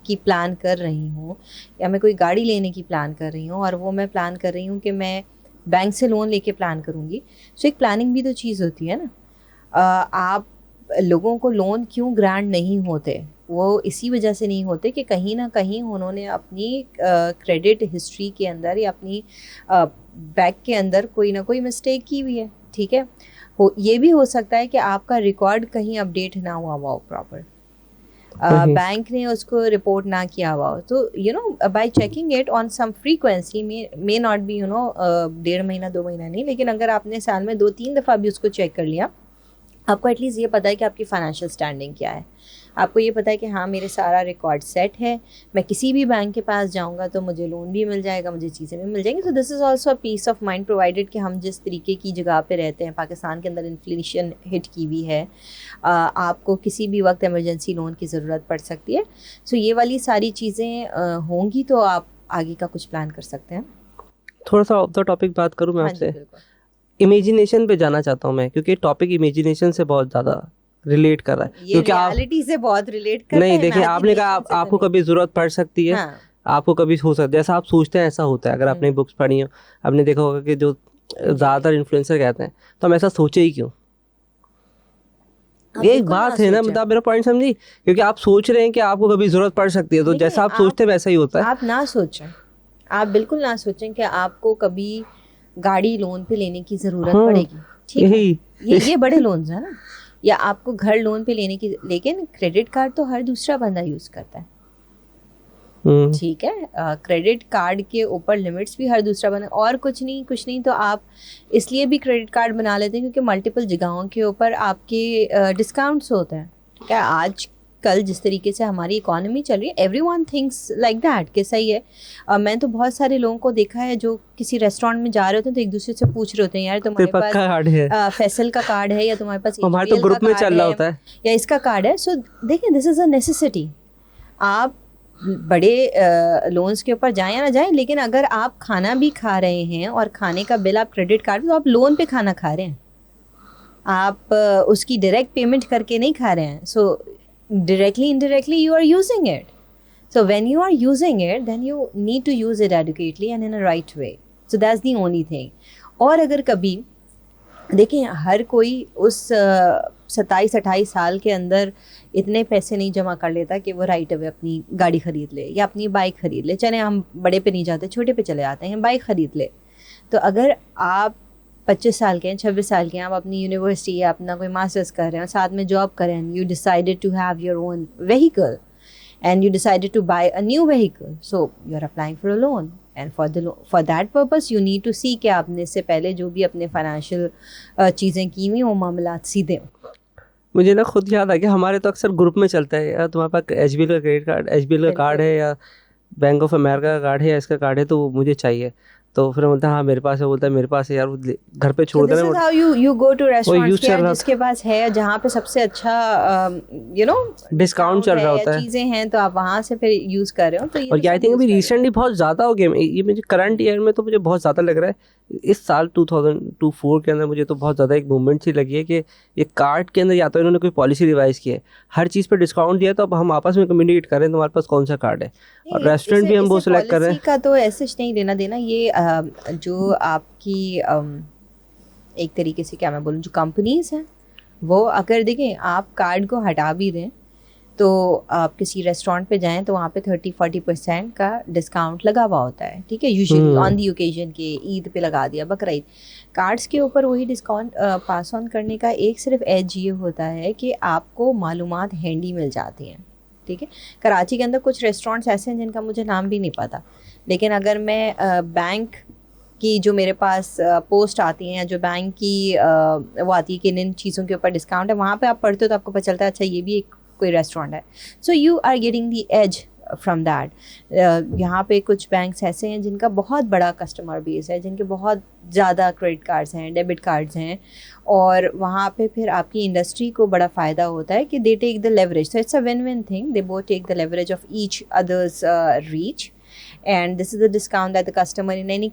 की प्लान कर रही हूँ या मैं कोई गाड़ी लेने की प्लान कर रही हूँ, और वो मैं प्लान कर रही हूँ कि मैं बैंक से लोन लेके प्लान करूँगी, तो एक प्लानिंग भी तो चीज़ होती है ना। आप लोगों को लोन क्यों ग्रांट नहीं होते, वो इसी वजह से नहीं होते कि कहीं ना कहीं उन्होंने अपनी क्रेडिट हिस्ट्री के अंदर या अपनी बैंक के अंदर कोई ना कोई मिस्टेक की हुई है, ठीक है। ये भी हो सकता है कि आपका रिकॉर्ड कहीं अपडेट ना हुआ हो प्रॉपर, बैंक ने उसको रिपोर्ट ना किया हुआ हो। तो by checking it on some frequency may not be 1.5 महीना 2 महीना नहीं, लेकिन अगर आपने साल में 2-3 दफ़ा भी उसको चेक कर लिया, आपको एटलीस्ट ये पता है कि आपकी फाइनेंशियल स्टैंडिंग क्या है। आपको ये पता है कि हाँ, मेरे सारा रिकॉर्ड सेट है, मैं किसी भी बैंक के पास जाऊंगा तो मुझे लोन भी मिल जाएगा, मुझे चीज़ें भी मिल जाएंगी। So this is also a peace of mind provided कि हम जिस तरीके की जगह पे रहते हैं, पाकिस्तान के अंदर इन्फ्लेशन हिट की हुई है, आपको किसी भी वक्त इमरजेंसी लोन की ज़रूरत पड़ सकती है। सो ये वाली सारी चीज़ें होंगी तो आप आगे का कुछ प्लान कर सकते हैं। थोड़ा सा ऑफ द टॉपिक बात करूँ मैं हाँ जी, आपसे, बिल्कुल। इमेजिनेशन पे जाना चाहता हूँ मैं, क्योंकि टॉपिक इमेजिनेशन से बहुत ज़्यादा रिलेट कर रहा है। ये क्योंकि आप रियलिटी से बहुत रिलेट करता नहीं है, देखिए, आपने कहा imagination से तो आपको नहीं। कभी ज़रूरत पड़ सकती है, हाँ। आपको कभी हो सकता है, जैसा आप सोचते हैं ऐसा होता है। अगर आपने बुक्स पढ़ी हो, आपने देखा होगा कि जो ज़्यादातर इन्फ्लुएंसर कहते हैं, तो हम ऐसा सोचे ही क्यों। आप ये एक बिल्कुल बात है ना, सोचें। मतलब मेरा पॉइंट समझी, क्योंकि आप सोच रहे हैं कि आपको कभी ज़रूरत पड़ सकती है, तो देखिए, जैसा आप सोचते हैं वैसा ही होता है। आप ना सोचें, आप बिल्कुल ना सोचें कि आपको कभी गाड़ी लोन पे लेने की ज़रूरत हाँ, पड़ेगी, ठीक है। यही ये बड़े लोन्स है ना, या आपको घर लोन पे लेने की, लेकिन क्रेडिट कार्ड तो हर दूसरा बंदा यूज़ करता है, ठीक है। क्रेडिट कार्ड के ऊपर लिमिट्स भी हर दूसरा बना, और कुछ नहीं तो आप इसलिए भी क्रेडिट कार्ड बना लेते हैं क्योंकि मल्टीपल जगहों के ऊपर आपके डिस्काउंट्स होते हैं, ठीक है। आज कल जिस तरीके से हमारी इकोनॉमी चल रही है, एवरीवन थिंक्स लाइक दैट कि सही है। मैं तो बहुत सारे लोगों को देखा है जो किसी रेस्टोरेंट में जा रहे होते हैं तो एक दूसरे से पूछ रहे होते हैं, यार तुम्हारे पक्का पास कार्ड है, फैसल का कार्ड है, या तुम्हारे पास हमारे तो HBL का ग्रुप में कार्ड चल रहा है, होता है। या इसका कार्ड है। सो देखिए, दिस इज़ अ नेसेसिटी। आप बड़े लोन्स के ऊपर जाएं या ना जाएं, लेकिन अगर आप खाना भी खा रहे हैं और खाने का बिल आप क्रेडिट कार्ड, तो आप लोन पे खाना खा रहे हैं, आप उसकी डायरेक्ट पेमेंट करके नहीं खा रहे हैं। So directly indirectly you are using it. So when you are using it, then you need to use it adequately and in a right way. So that's the only thing. और अगर कभी देखें, हर कोई उस 27-28 साल के अंदर इतने पैसे नहीं जमा कर लेता कि वो राइट अवे अपनी गाड़ी ख़रीद ले या अपनी बाइक ख़रीद ले। चले हम बड़े पे नहीं जाते, छोटे पे चले जाते हैं, बाइक ख़रीद ले। तो अगर आप 25 साल के हैं, 26 साल के हैं, आप अपनी यूनिवर्सिटी या अपना कोई मास्टर्स कर रहे हैं, साथ में जॉब कर रहे हैं, you decided to have your own vehicle and you decided to buy a new vehicle, so you're applying for a loan, and for that purpose you need to see कि आपने इससे पहले जो भी अपने फाइनेंशियल चीज़ें की हुई वो मामलात सीधे हों। मुझे ना खुद याद आ गया, हमारे तो अक्सर ग्रुप में चलता है, यार तुम्हारे पास HBL का क्रेडिट कार्ड, HBL का कार्ड है, या बैंक ऑफ अमेरिका का कार्ड है, या इसका कार्ड है, तो वो मुझे चाहिए। तो फिर बोलता है हाँ मेरे पास है, बोलता है मेरे पास है, यार वो घर पे छोड़ So this देना। is how you go to restaurants use के, चल यार रहा जिसके पास है, जहाँ पे सबसे अच्छा डिस्काउंट चल रहा होता है, चीज़ें हैं, तो आप वहाँ से फिर यूज़ कर रहे हो। तो ये और तो आई सब थिंक use अभी कर रहे हो। रिसेंटली बहुत ज़्यादा हो गया, ये मुझे करंट ईयर में तो मुझे बहुत ज़्यादा लग रहा है, इस साल 2024 के अंदर मुझे तो बहुत ज़्यादा एक मूवमेंट सी लगी है कि ये कार्ड के अंदर या तो इन्होंने कोई पॉलिसी रिवाइज की है, हर चीज़ पे डिस्काउंट दिया, तो अब हम आपस में कम्युनिकेट करें तुम्हारे पास कौन सा कार्ड है, और रेस्टोरेंट भी हम वो सिलेक्ट कर रहे हैं। का तो ऐसे नहीं लेना देना, ये जो आपकी एक तरीके से क्या मैं बोलूँ, जो कंपनीज हैं वो अगर देखें आप कार्ड को हटा भी दें, तो आप किसी रेस्टोरेंट पे जाएं तो वहाँ पे 30-40% का डिस्काउंट लगा हुआ होता है, ठीक है। यूजुअली ऑन दी ओकेजन के, ईद पे लगा दिया, बकरीद। कार्ड्स के ऊपर वही डिस्काउंट पास ऑन करने का एक सिर्फ एज ये होता है कि आपको मालूमात हैंडी मिल जाती हैं, ठीक है। कराची के अंदर कुछ रेस्टोरेंट्स ऐसे हैं जिनका मुझे नाम भी नहीं पता, लेकिन अगर मैं बैंक की जो मेरे पास पोस्ट आती हैं, या जो बैंक की वो आती है कि इन चीज़ों के ऊपर डिस्काउंट है, वहाँ पे आप पढ़ते हो तो आपको पता चलता है अच्छा ये भी एक कोई रेस्टोरेंट है। So you are getting the edge from that. यहाँ पे कुछ बैंक्स ऐसे हैं जिनका बहुत बड़ा कस्टमर बेस है, जिनके बहुत ज़्यादा क्रेडिट कार्ड्स हैं, डेबिट कार्ड्स हैं, और वहाँ पे फिर आपकी इंडस्ट्री को बड़ा फ़ायदा होता है कि they take the leverage. So it's a win win thing, they both take the leverage of each other's reach, and this is the discount that the customer in any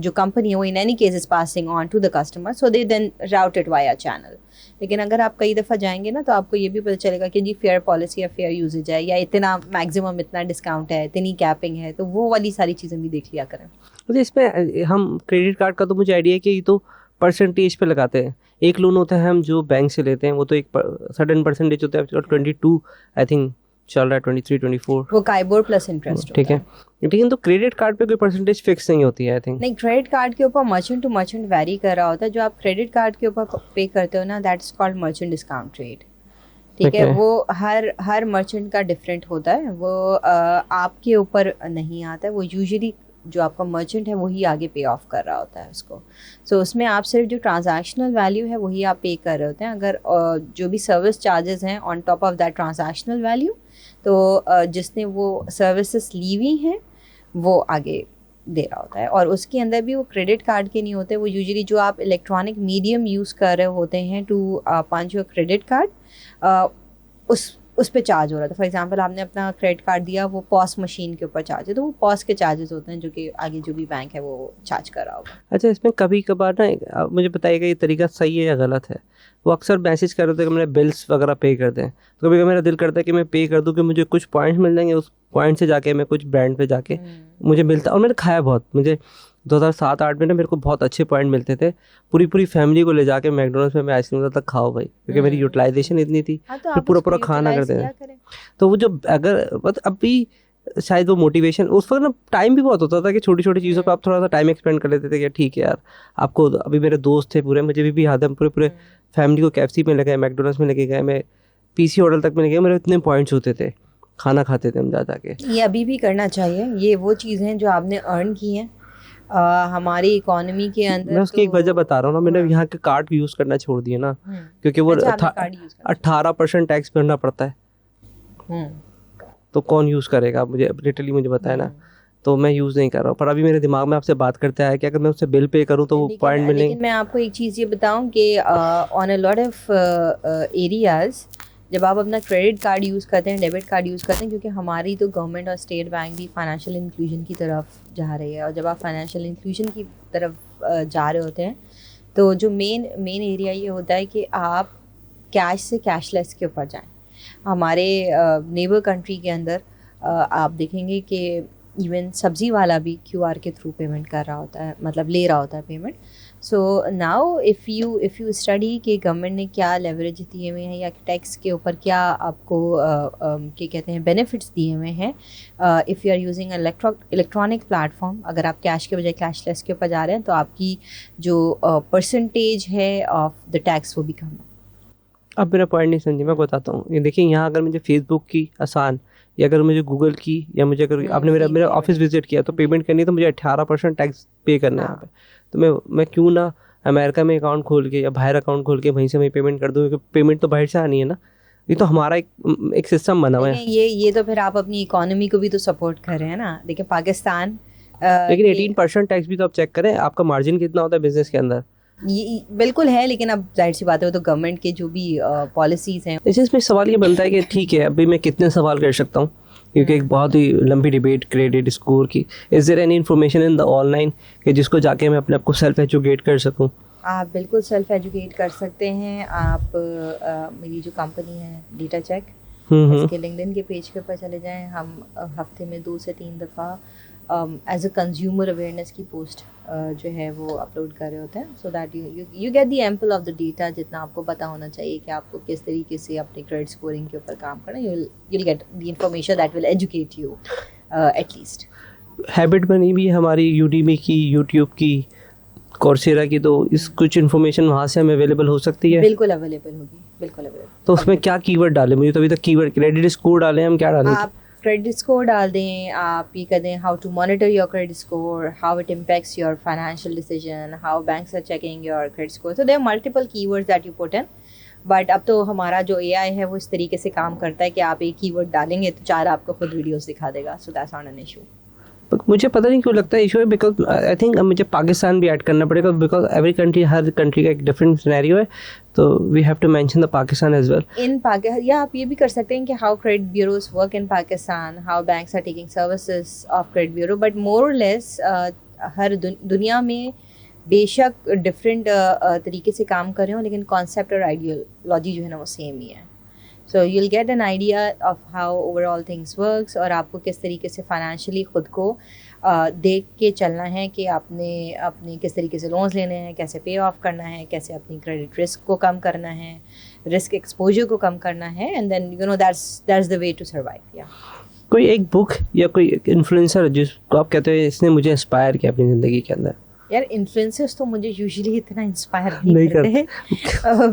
जो company है वो in any case is passing on to the customer, so they then route it via channel. लेकिन अगर आप कई दफ़ा जाएंगे ना, तो आपको ये भी पता चलेगा कि जी फेयर पॉलिसी या फेयर यूजेज है, या इतना मैक्सिमम इतना डिस्काउंट है, इतनी कैपिंग है, तो वो वाली सारी चीज़ें भी देख लिया करें। तो इसमें हम क्रेडिट कार्ड का तो मुझे आइडिया है कि ये तो परसेंटेज पे लगाते हैं। एक लोन होता है हम जो बैंक से लेते हैं, वो तो एक सडन परसेंटेज होता है, 22 आई थिंक चल रहा है, 23-24 वो काइबोर प्लस इंटरेस्ट, ठीक है। लेकिन तो क्रेडिट कार्ड पे कोई परसेंटेज फिक्स नहीं होती है आई थिंक। नहीं, क्रेडिट कार्ड के ऊपर मर्चेंट टू मर्चेंट वैरी कर रहा होता है। जो आप क्रेडिट कार्ड के ऊपर पे करते हो ना, that's called merchant discount rate, ठीक है। वो हर मर्चेंट का डिफरेंट होता है, वो आपके ऊपर नहीं आता है, वो यूजुअली जो आपका मर्चेंट है वही आगे पे ऑफ कर रहा होता है उसको। सो उसमें आप सिर्फ जो ट्रांजैक्शनल वैल्यू है वही आप पे कर रहे होते हैं। अगर जो भी सर्विस चार्जेस हैं on top of that transactional value, तो जिसने वो सर्विसेज ली हुई हैं वो आगे दे रहा होता है। और उसके अंदर भी वो क्रेडिट कार्ड के नहीं होते, वो यूजुअली जो आप इलेक्ट्रॉनिक मीडियम यूज़ कर रहे होते हैं to punch your credit card, उस उस पे चार्ज हो रहा था। फॉर एग्जांपल आपने अपना क्रेडिट कार्ड दिया, वो पॉस मशीन के ऊपर चार्ज है, तो वो पॉस के चार्जेस होते हैं जो कि आगे जो भी बैंक है वो चार्ज कर रहा होगा। अच्छा, इसमें कभी कभार ना आप मुझे बताइएगा ये तरीका सही है या गलत है। वो अक्सर मैसेज कर रहे थे कि मैंने बिल्स वगैरह पे कर दें, तो कभी कभी मेरा दिल करता है कि मैं पे कर दूं कि मुझे कुछ पॉइंट्स मिल जाएंगे, उस पॉइंट से जाके मैं कुछ ब्रांड पे जाके मुझे मिलता। और मैंने खाया बहुत, मुझे 2007-8 में ना मेरे को बहुत अच्छे पॉइंट मिलते थे। पूरी पूरी फैमिली को ले जाके मैकडोनल्ड्स में मैं आइसक्रीम तक खाओ भाई, क्योंकि मेरी यूटिलाइजेशन इतनी थी। हाँ, तो फिर आप पूरा उसको पूरा खाना यूटिलाइज करते किया थे। करें। तो वो जो अगर मतलब अभी शायद वो मोटिवेशन उस वक्त ना टाइम भी बहुत होता था कि छोटी छोटी चीज़ों पे आप थोड़ा सा टाइम एक्सपेंड कर लेते थे कि ठीक है यार आपको। अभी मेरे दोस्त थे पूरे, मुझे भी याद है, हम पूरे पूरे फैमिली को KFC में ले गए, मैकडोनल्ड्स में लेके गए, मैं PC होटल तक में ले गए, मेरे इतने पॉइंट्स होते थे, खाना खाते थे हम जा जाके। ये अभी भी करना चाहिए। ये वो चीज़ें हैं जो आपने अर्न की हैं हमारी इकोनॉमी के अंदर। मैं उसकी एक वजह बता रहा हूँ ना, मैंने हाँ। यहाँ के कार्ड यूज़ करना छोड़ दिया ना, क्योंकि वो अच्छा, आपने कार्ड यूज़ करना 18% टैक्स भरना पड़ता है। हम्म तो कौन यूज़ करेगा, मुझे लिटरली मुझे बताया ना। तो मैं यूज़ नहीं कर रहा हूँ, पर अभी मेरे दिमाग में आपसे बात करते आया कि अगर मैं उससे बिल पे करूँ तो वो पॉइंट मिलेंगे। लेकिन मैं आपको एक चीज़ ये बताऊं कि on a lot of areas जब आप अपना क्रेडिट कार्ड यूज़ करते हैं, डेबिट कार्ड यूज़ करते हैं, क्योंकि हमारी तो गवर्नमेंट और स्टेट बैंक भी फाइनेंशियल इंक्लूजन की तरफ जा रही है, और जब आप फाइनेंशियल इंक्लूजन की तरफ जा रहे होते हैं तो जो मेन एरिया ये होता है कि आप कैश से कैशलेस के ऊपर जाएं। हमारे नेबर कंट्री के अंदर आप देखेंगे कि इवन सब्ज़ी वाला भी QR के थ्रू पेमेंट कर रहा होता है, मतलब ले रहा होता है payment. So now if you study कि गवर्नमेंट ने क्या लेवरेज दिए हुए हैं या टैक्स के ऊपर क्या आपको क्या कहते हैं बेनिफिट्स दिए हुए हैं, if you are using electronic platform, अगर आप कैश के बजाय कैशलेस के ऊपर जा रहे हैं तो आपकी जो परसेंटेज है ऑफ द टैक्स वो भी कम है। अब मेरा पॉइंट नहीं समझे, मैं बताता हूँ। ये देखिए, यहाँ अगर मुझे फेसबुक की आसान, या अगर मुझे गूगल की, या मुझे अगर आपने मेरा ऑफिस विजिट किया तो पेमेंट करनी है, तो मुझे 18% टैक्स पे करना है यहाँ पे। तो मैं क्यों ना अमेरिका में अकाउंट खोल के या बाहर अकाउंट खोल के वहीं से वहीं पेमेंट कर दूँ, क्योंकि पेमेंट तो बाहर से आनी है ना। ये तो हमारा एक सिस्टम बना हुआ है। ये तो फिर आप अपनी इकोनॉमी को भी तो सपोर्ट कर रहे हैं ना। देखिए पाकिस्तान लेकिन 18% टैक्स भी तो आप चेक करें, आपका मार्जिन कितना होता है बिजनेस के अंदर। ये बिल्कुल है, लेकिन अब जाहिर सी बात है वो तो गवर्नमेंट के जो भी पॉलिसीज़ हैं। इसमें सवाल ये बनता है कि ठीक है, अभी मैं कितने सवाल कर सकता हूँ, क्योंकि एक बहुत ही लंबी डिबेट क्रेडिट स्कोर की। Is there any information in the online कि जिसको जाके मैं अपने आप को सेल्फ एजुकेट कर सकूँ? आप बिल्कुल सेल्फ एजुकेट कर सकते हैं। आप मेरी जो कंपनी है डेटा चेक, इसके लिंक्डइन के पेज के ऊपर चले जाएं। हम हफ्ते में 2 से 3 दफ़ा एज अ कंज्यूमर अवेयरनेस की पोस्ट जो है वो अपलोड कर रहे होते हैं, so that you get the ample of the data, जितना आपको पता होना चाहिए कि आपको किस तरीके से अपने क्रेडिट स्कोरिंग के ऊपर काम करना। You will get the information that will educate you at least. Habit बनी भी है हमारी यूडीमी की, यूट्यूब की, कोर्सेरा की, तो इस कुछ इन्फॉर्मेशन वहाँ से हमें अवेलेबल हो सकती है। बिल्कुल अवेलेबल होगी, बिल्कुल अवेलेबल। तो उसमें क्या कीवर्ड डालें? मुझे तो अभी तक कीवर्ड क्रेडिट स्कोर डालें, हम क्या डालें? आप क्रेडिट स्कोर डाल दें, आप ये कर दें how to monitor your credit score, how it impacts your financial decision, how banks are checking your credit score. So there are multiple keywords that you put in. But अब तो हमारा जो AI है वो इस तरीके से काम करता है कि आप एक कीवर्ड डालेंगे तो 4 आपको खुद वीडियोस दिखा देगा। So that's not an issue. मुझे पता नहीं क्यों लगता है इशू है, बिकॉज आई थिंक मुझे पाकिस्तान भी ऐड करना पड़ेगा, बिकॉज एवरी कंट्री, हर कंट्री का एक डिफरेंट सिनेरियो है, तो we have to mention the Pakistan as well. In Pakistan, या आप ये भी कर सकते हैं कि how credit bureaus work in Pakistan, how banks are taking services of credit bureau. But more or less हर दुनिया में बेशक डिफरेंट तरीके से काम कर रहे हो, लेकिन कॉन्सेप्ट और आइडियोलॉजी जो है ना वो सेम ही है। So you'll get an idea of how overall things works, और आपको किस तरीके से फाइनेंशियली ख़ुद को देख के चलना है कि आपने किस तरीके से लोन्स लेने हैं, कैसे पे ऑफ करना है, कैसे अपनी क्रेडिट रिस्क को कम करना है, रिस्क एक्सपोजर को कम करना है, and then you know that's the way to survive. या कोई एक बुक या कोई इन्फ्लुएंसर जिसको आप कहते हैं इसने मुझे इंस्पायर किया अपनी ज़िंदगी के अंदर? यार इन्फ्लुएंसर्स तो मुझे यूजुअली इतना इंस्पायर नहीं करते,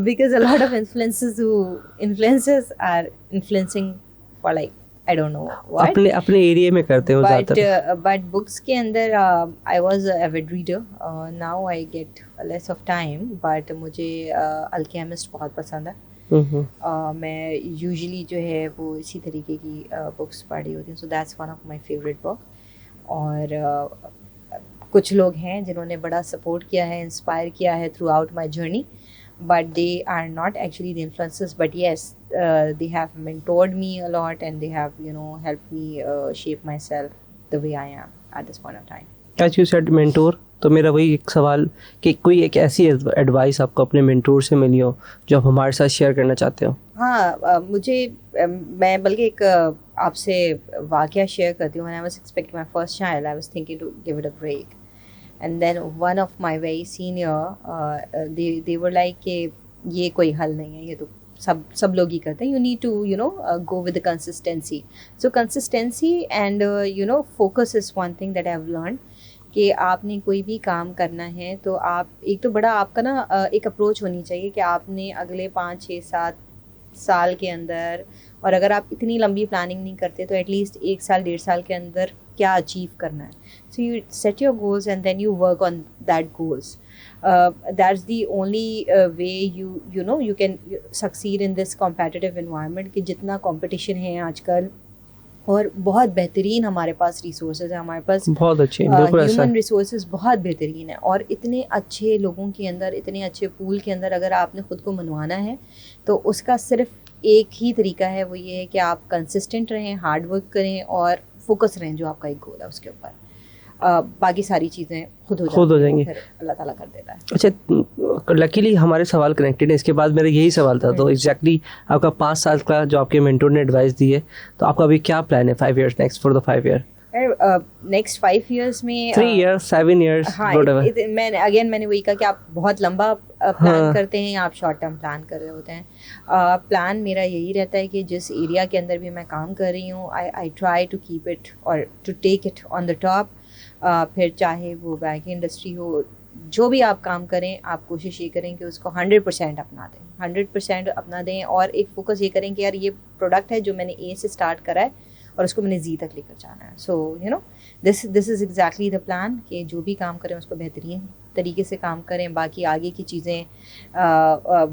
because a lot of influencers are influencing for like I don't know what, अपने एरिया में करते हो ज़्यादातर। बट बुक्स के अंदर I was a avid reader, now I get less of time, but मुझे अल्केमिस्ट बहुत पसंद है। मैं यूजुअली जो है वो इसी तरीके की बुक्स पढ़ी होती हूँ, so that's one of my favourite book. और कुछ लोग हैं जिन्होंने बड़ा सपोर्ट किया है, इंस्पायर किया है throughout my journey, but they are not actually the influencers, but yes they have mentored me a lot, and they have, you know, helped me shape myself the way I am at this point of time. As you said mentor, तो मेरा वही एक सवाल कि कोई एक ऐसी एडवाइस आपको अपने मेंटोर से मिली हो जो आप हमारे साथ शेयर करना चाहते हो? हाँ, मुझे मैं बल्कि एक आपसे वाक़या शेयर करती हूँ. When I was expecting my first child, I was thinking to give it a break, and then one of my very senior, they were like कि ये कोई हल नहीं है, ये तो सब लोग ही करते हैं. You need to, you know, go with the consistency. So consistency and you know, focus is one thing that I've learned. कि आपने कोई भी काम करना है तो आप एक तो बड़ा आपका ना एक अप्रोच होनी चाहिए कि आपने अगले 5, 6, 7 साल के अंदर, और अगर आप इतनी लंबी प्लानिंग नहीं करते तो एटलीस्ट 1 साल 1.5 साल के अंदर क्या अचीव करना है. So you set your goals and then you work on that goals. That's the only way you know you can succeed in this competitive environment कि जितना कंपटीशन है आजकल, और बहुत बेहतरीन हमारे पास रिसोर्सेज है, हमारे पास बहुत अच्छे ह्यूमन रिसोर्सेज बहुत बेहतरीन है, और इतने अच्छे लोगों के अंदर, इतने अच्छे पूल के अंदर अगर आपने ख़ुद को मनवाना है तो उसका सिर्फ एक ही तरीका है, वो ये है कि आप कंसिस्टेंट रहें, हार्ड वर्क करें और फोकस रहें जो आपका एक गोल है उसके ऊपर. बाकी सारी चीज़ें खुद हो जाएंगी, फिर अल्लाह ताला कर देता है. अच्छा, लकीली हमारे सवाल कनेक्टेड है. इसके बाद मेरा यही सवाल था, तो एग्जैक्टली आपका 5 साल का जो आपके मेंटोर ने एडवाइस दी है, तो आपका अभी क्या प्लान है 5 years next for the 5 year? Next 5 years में 3 years 7 years हाँ, मैंने वही कहा कि आप बहुत लंबा प्लान करते हैं या आप शॉर्ट टर्म प्लान कर रहे होते हैं. प्लान मेरा यही रहता है कि जिस एरिया के अंदर भी मैं काम कर रही हूँ, I try to keep it और to take it on the top. फिर चाहे वो बैंकिंग इंडस्ट्री हो, जो भी आप काम करें, आप कोशिश ये करें कि उसको 100% अपना दें, 100% अपना दें, और एक फोकस ये करें कि यार ये प्रोडक्ट है जो मैंने ए से स्टार्ट करा है और उसको मैंने जी तक लेकर जाना है. So you know this is exactly the plan कि जो भी काम करें उसको बेहतरीन तरीके से काम करें. बाकी आगे की चीज़ें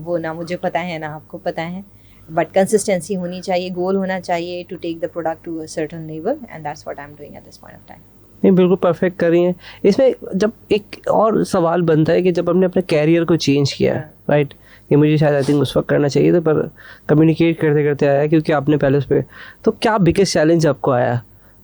वो ना मुझे पता है ना आपको पता है, बट कंसिस्टेंसी होनी चाहिए, गोल होना चाहिए to take the product to a certain level, and that's what I am doing at this point of time. नहीं, बिल्कुल परफेक्ट कर रही हैं. इसमें जब एक और सवाल बनता है कि जब हमने अपने कैरियर को चेंज किया है, राइट, ये मुझे शायद आई थिंक उस वक्त करना चाहिए था, पर कम्युनिकेट करते करते आया क्योंकि आपने पहले उस पर, तो क्या बिगेस्ट चैलेंज आपको आया?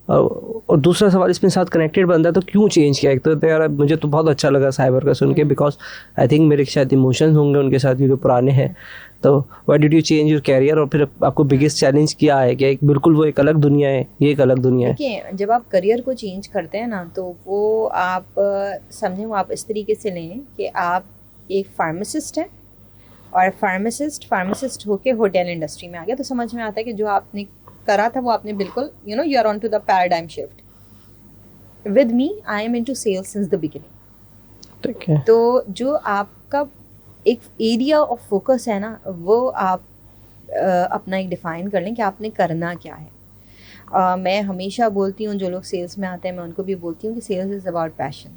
और दूसरा सवाल इसमें साथ कनेक्टेड बनता है, तो क्यों चेंज किया? एक तो यार मुझे तो बहुत अच्छा लगा साइबर का सुन के, बिकॉज आई थिंक मेरे शायद इमोशंस होंगे उनके साथ जो पुराने हैं. तो why did you change your career, और फिर आपको बिगेस्ट चैलेंज क्या है कि बिल्कुल वो एक अलग दुनिया है, ये एक अलग दुनिया है? देखिए, जब आप करियर को चेंज करते हैं ना, तो वो आप समझें, वो आप इस तरीके से लें कि आप एक फार्मासिस्ट हैं, और फार्मासिस्ट होके होटल इंडस्ट्री में आ गया, तो समझ में आता है कि जो आपने करा था वो आपने बिल्कुल, you know, you are on to the paradigm shift. With me, I am into sales since the beginning. ठीक है. तो जो आपका एक एरिया ऑफ फोकस है ना, वो आप अपना एक डिफ़ाइन कर लें कि आपने करना क्या है. मैं हमेशा बोलती हूँ, जो लोग सेल्स में आते हैं मैं उनको भी बोलती हूँ कि सेल्स इज़ अबाउट पैशन.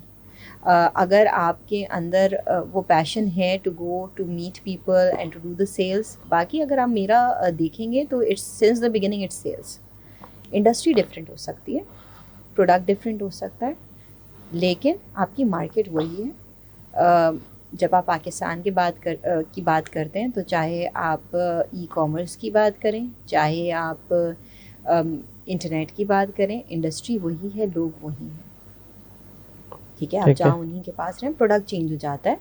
अगर आपके अंदर वो पैशन है to go to meet people and to do the sales, बाकी अगर आप मेरा देखेंगे तो it's since the beginning it's sales. Industry different हो सकती है, प्रोडक्ट डिफरेंट हो सकता है, लेकिन आपकी मार्केट वही है. जब आप पाकिस्तान की बात करते हैं, तो चाहे आप ई कॉमर्स की बात करें, चाहे आप इंटरनेट की बात करें, इंडस्ट्री वही है, लोग वही हैं. ठीक है, आप जहाँ उन्हीं के पास रहें, प्रोडक्ट चेंज हो जाता है.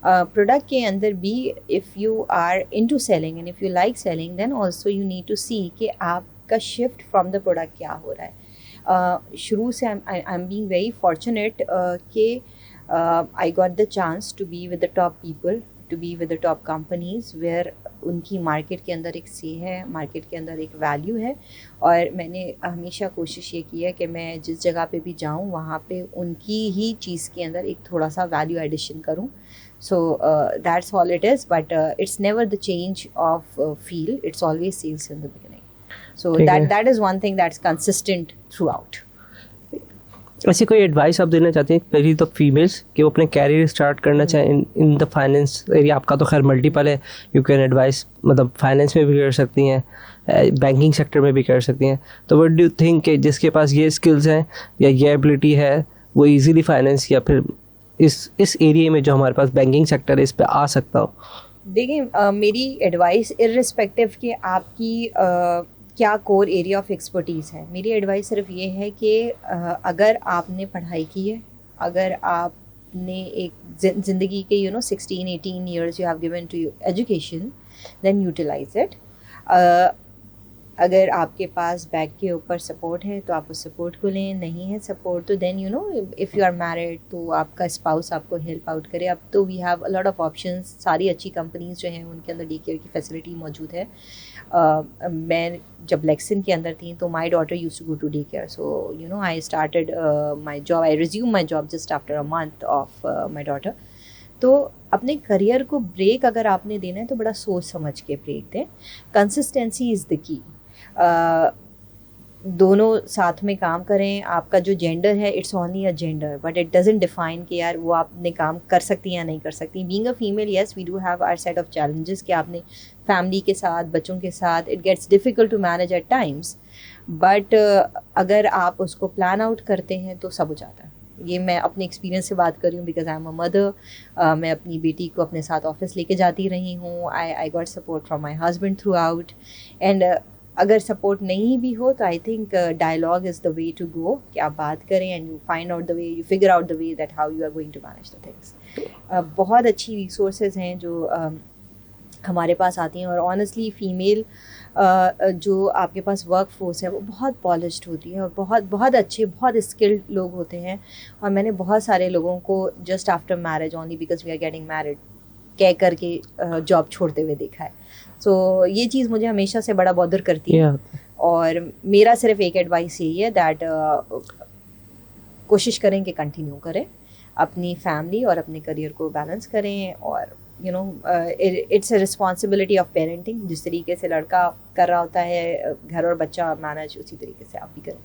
प्रोडक्ट के अंदर भी if you are into selling and if you like selling, then also you need to see कि आपका शिफ्ट फ्रॉम द प्रोडक्ट क्या हो रहा है. शुरू से I am being very fortunate कि I got the chance to be with the top people, to be with the top companies where उनकी मार्केट के अंदर एक से है, मार्केट के अंदर एक वैल्यू है. और मैंने हमेशा कोशिश ये की है कि मैं जिस जगह पे भी जाऊँ वहाँ पे उनकी ही चीज़ के अंदर एक थोड़ा सा वैल्यू एडिशन करूँ. So that's all it is, but it's never the change of field, it's always sales in the beginning. So that is one thing that's consistent throughout. ऐसी कोई एडवाइस आप देना चाहते हैं पहली तो फीमेल्स कि वो अपने कैरियर स्टार्ट करना चाहें इन द फाइनेंस एरिया? आपका तो खैर मल्टीपल है, यू कैन एडवाइस, मतलब फाइनेंस में भी कर सकती हैं, बैंकिंग सेक्टर में भी कर सकती हैं. तो व्हाट डू यू थिंक कि जिसके पास ये स्किल्स हैं या ये एबिलिटी है वो इजीली फाइनेंस या फिर इस एरिया में जो हमारे पास बैंकिंग सेक्टर है इस पे आ सकता हो? देखिए मेरी एडवाइस इर्रिस्पेक्टिव कि आपकी क्या कोर एरिया ऑफ एक्सपर्टीज़ है, मेरी एडवाइस सिर्फ ये है कि अगर आपने पढ़ाई की है, अगर आपने एक ज़िंदगी के 16-18 years you have given to education, then utilise it. अगर आपके पास बैक के ऊपर सपोर्ट है तो आप उस सपोर्ट को लें, नहीं है सपोर्ट तो then if you are married तो आपका स्पाउस आपको हेल्प आउट करे। अब तो we have a lot of options, सारी अच्छी कंपनीज जो हैं उनके अंदर डे केयर की फैसिलिटी मौजूद है। मैं जब लेक्सन के अंदर थी तो my daughter use to go to day care, so I started my job, I resume my job just after a month of my daughter. तो अपने करियर को ब्रेक अगर आपने देना है तो बड़ा सोच समझ के ब्रेक दें। कंसिस्टेंसी इज़ द की। दोनों साथ में काम करें। आपका जो जेंडर है it's only a gender, but it doesn't define कि यार वो आपने काम कर सकती हैं या नहीं कर सकती। Being a female, yes we do have our set of challenges कि आपने फैमिली के साथ, बच्चों के साथ, it gets difficult to manage at times, but अगर आप उसको प्लान आउट करते हैं तो सब हो जाता है। ये मैं अपने एक्सपीरियंस से बात कर रही हूँ because I am a mother. मैं अपनी बेटी को अपने साथ ऑफिस लेके जाती रही हूँ। I got support from my husband throughout. And अगर सपोर्ट नहीं भी हो तो I think dialogue is the way to go, कि आप बात करें and you find out the way, you figure out the way that how you are going to manage the things. बहुत अच्छी रिसोर्सेज हैं जो हमारे पास आती हैं, और ऑनेस्टली फ़ीमेल जो आपके पास वर्क फोर्स है वो बहुत पॉलिश्ड होती है और बहुत बहुत अच्छे, बहुत स्किल्ड लोग होते हैं। और मैंने बहुत सारे लोगों को just after marriage, only because we are getting married, कह करके जॉब छोड़ते हुए देखा है। सो ये चीज़ मुझे हमेशा से बड़ा बॉदर करती है। और मेरा सिर्फ एक एडवाइस यही है दैट कोशिश करें कि कंटिन्यू करें, अपनी फैमिली और अपने करियर को बैलेंस करें। और it's a responsibility of parenting. जिस तरीके से लड़का कर रहा होता है घर और बच्चा मैनेज, उसी तरीके से आप भी करें।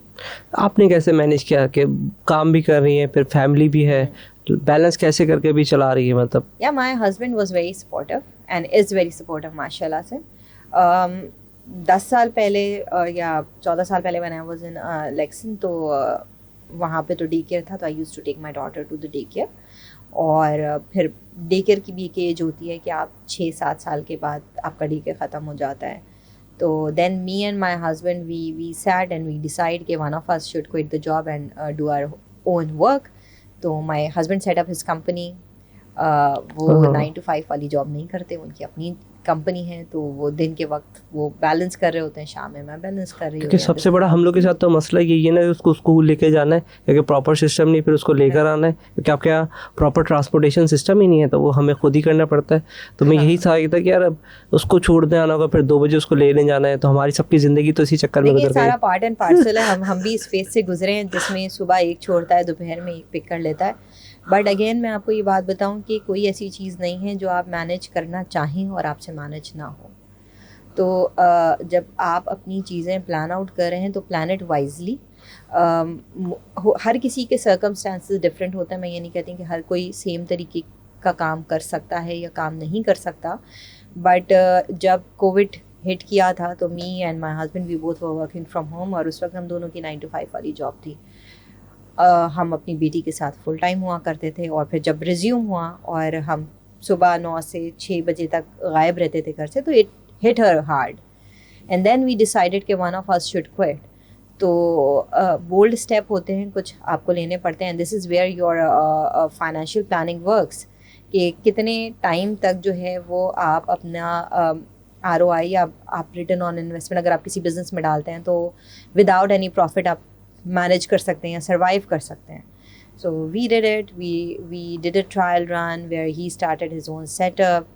आपने कैसे मैनेज किया कि काम भी कर रही हैं फिर फैमिली भी है, बैलेंस कैसे करके भी चला रही है मतलब? या my husband was very supportive and is very supportive माशाल्लाह से। 10 साल पहले या 14 साल पहले मैंने वॉज इन लेक्सन, तो वहाँ पे तो डे केयर था, तो I use to take my daughter to the day care. और फिर डे केयर की भी एक एज होती है कि आप 6-7 साल के बाद आपका डे केयर ख़त्म हो जाता है। तो then me and my husband we sat and we decide कि one of us should quit the job and do our own work. तो my husband set up his company. वो 9 to 5 वाली जॉब नहीं करते, उनकी अपनी कंपनी है, तो वो दिन के वक्त वो बैलेंस कर रहे होते हैं, शाम में मैं बैलेंस कर रही हूँ। क्योंकि सबसे बड़ा हम लोग के साथ तो मसला यही है ना, उसको स्कूल लेके जाना है क्योंकि प्रॉपर सिस्टम नहीं, फिर उसको लेकर आना है क्योंकि आपके यहाँ प्रॉपर ट्रांसपोर्टेशन सिस्टम ही नहीं है, तो वो हमें खुद ही करना पड़ता है। तो मैं यही था कि यार अब उसको छोड़ने आना होगा, फिर 2 बजे उसको लेने जाना है, तो हमारी सबकी ज़िंदगी तो इसी चक्कर में गुजर गई। सारा पार्ट एंड पार्सल है। हम भी इस फेज से गुजरे हैं जिसमें सुबह एक छोड़ता है, दोपहर में एक पिक कर लेता है। बट अगेन मैं आपको ये बात बताऊं कि कोई ऐसी चीज़ नहीं है जो आप मैनेज करना चाहें और आपसे मैनेज ना हो। तो जब आप अपनी चीज़ें प्लान आउट कर रहे हैं तो प्लान इट वाइजली। हर किसी के सर्कमस्टांसेस डिफरेंट होता है। मैं ये नहीं कहती कि हर कोई सेम तरीके का काम कर सकता है या काम नहीं कर सकता। बट जब कोविड हिट किया था तो me and my husband we both were working from home, और उस वक्त हम दोनों की 9 to 5 वाली जॉब थी। हम अपनी बेटी के साथ फुल टाइम हुआ करते थे, और फिर जब रिज्यूम हुआ और हम सुबह 9 से 6 बजे तक गायब रहते थे घर से, तो it hit her hard and then we decided कि one of us should quit. तो बोल्ड स्टेप होते हैं, कुछ आपको लेने पड़ते हैं। This is where your financial planning works, कि कितने टाइम तक जो है वो आप अपना ROI या आप रिटर्न ऑन इन्वेस्टमेंट अगर आप किसी बिजनेस में डालते हैं तो विदाउट एनी प्रॉफिट आप मैनेज कर सकते हैं या सर्वाइव कर सकते हैं। So we did it. We did a trial run where he started his own setup.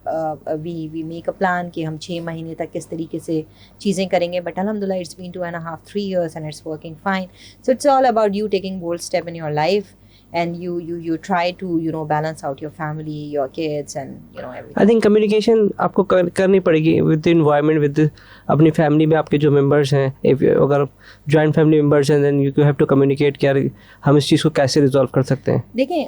We make a plan कि हम 6 महीने तक किस तरीके से चीज़ें करेंगे. But alhamdulillah, it's been 2.5-3 years and it's working fine. So it's all about you taking bold step in your life, and you try to balance out your family, your kids, and everything. I think communication आपको करनी पड़ेगी विद द इन्वायरमेंट, विद अपनी फैमिली में आपके जो मेंबर्स हैं। अगर जॉइंट फैमिली मेंबर्स हैं then you have to communicate कि यार हम इस चीज़ को कैसे रिजॉल्व कर सकते हैं। देखें,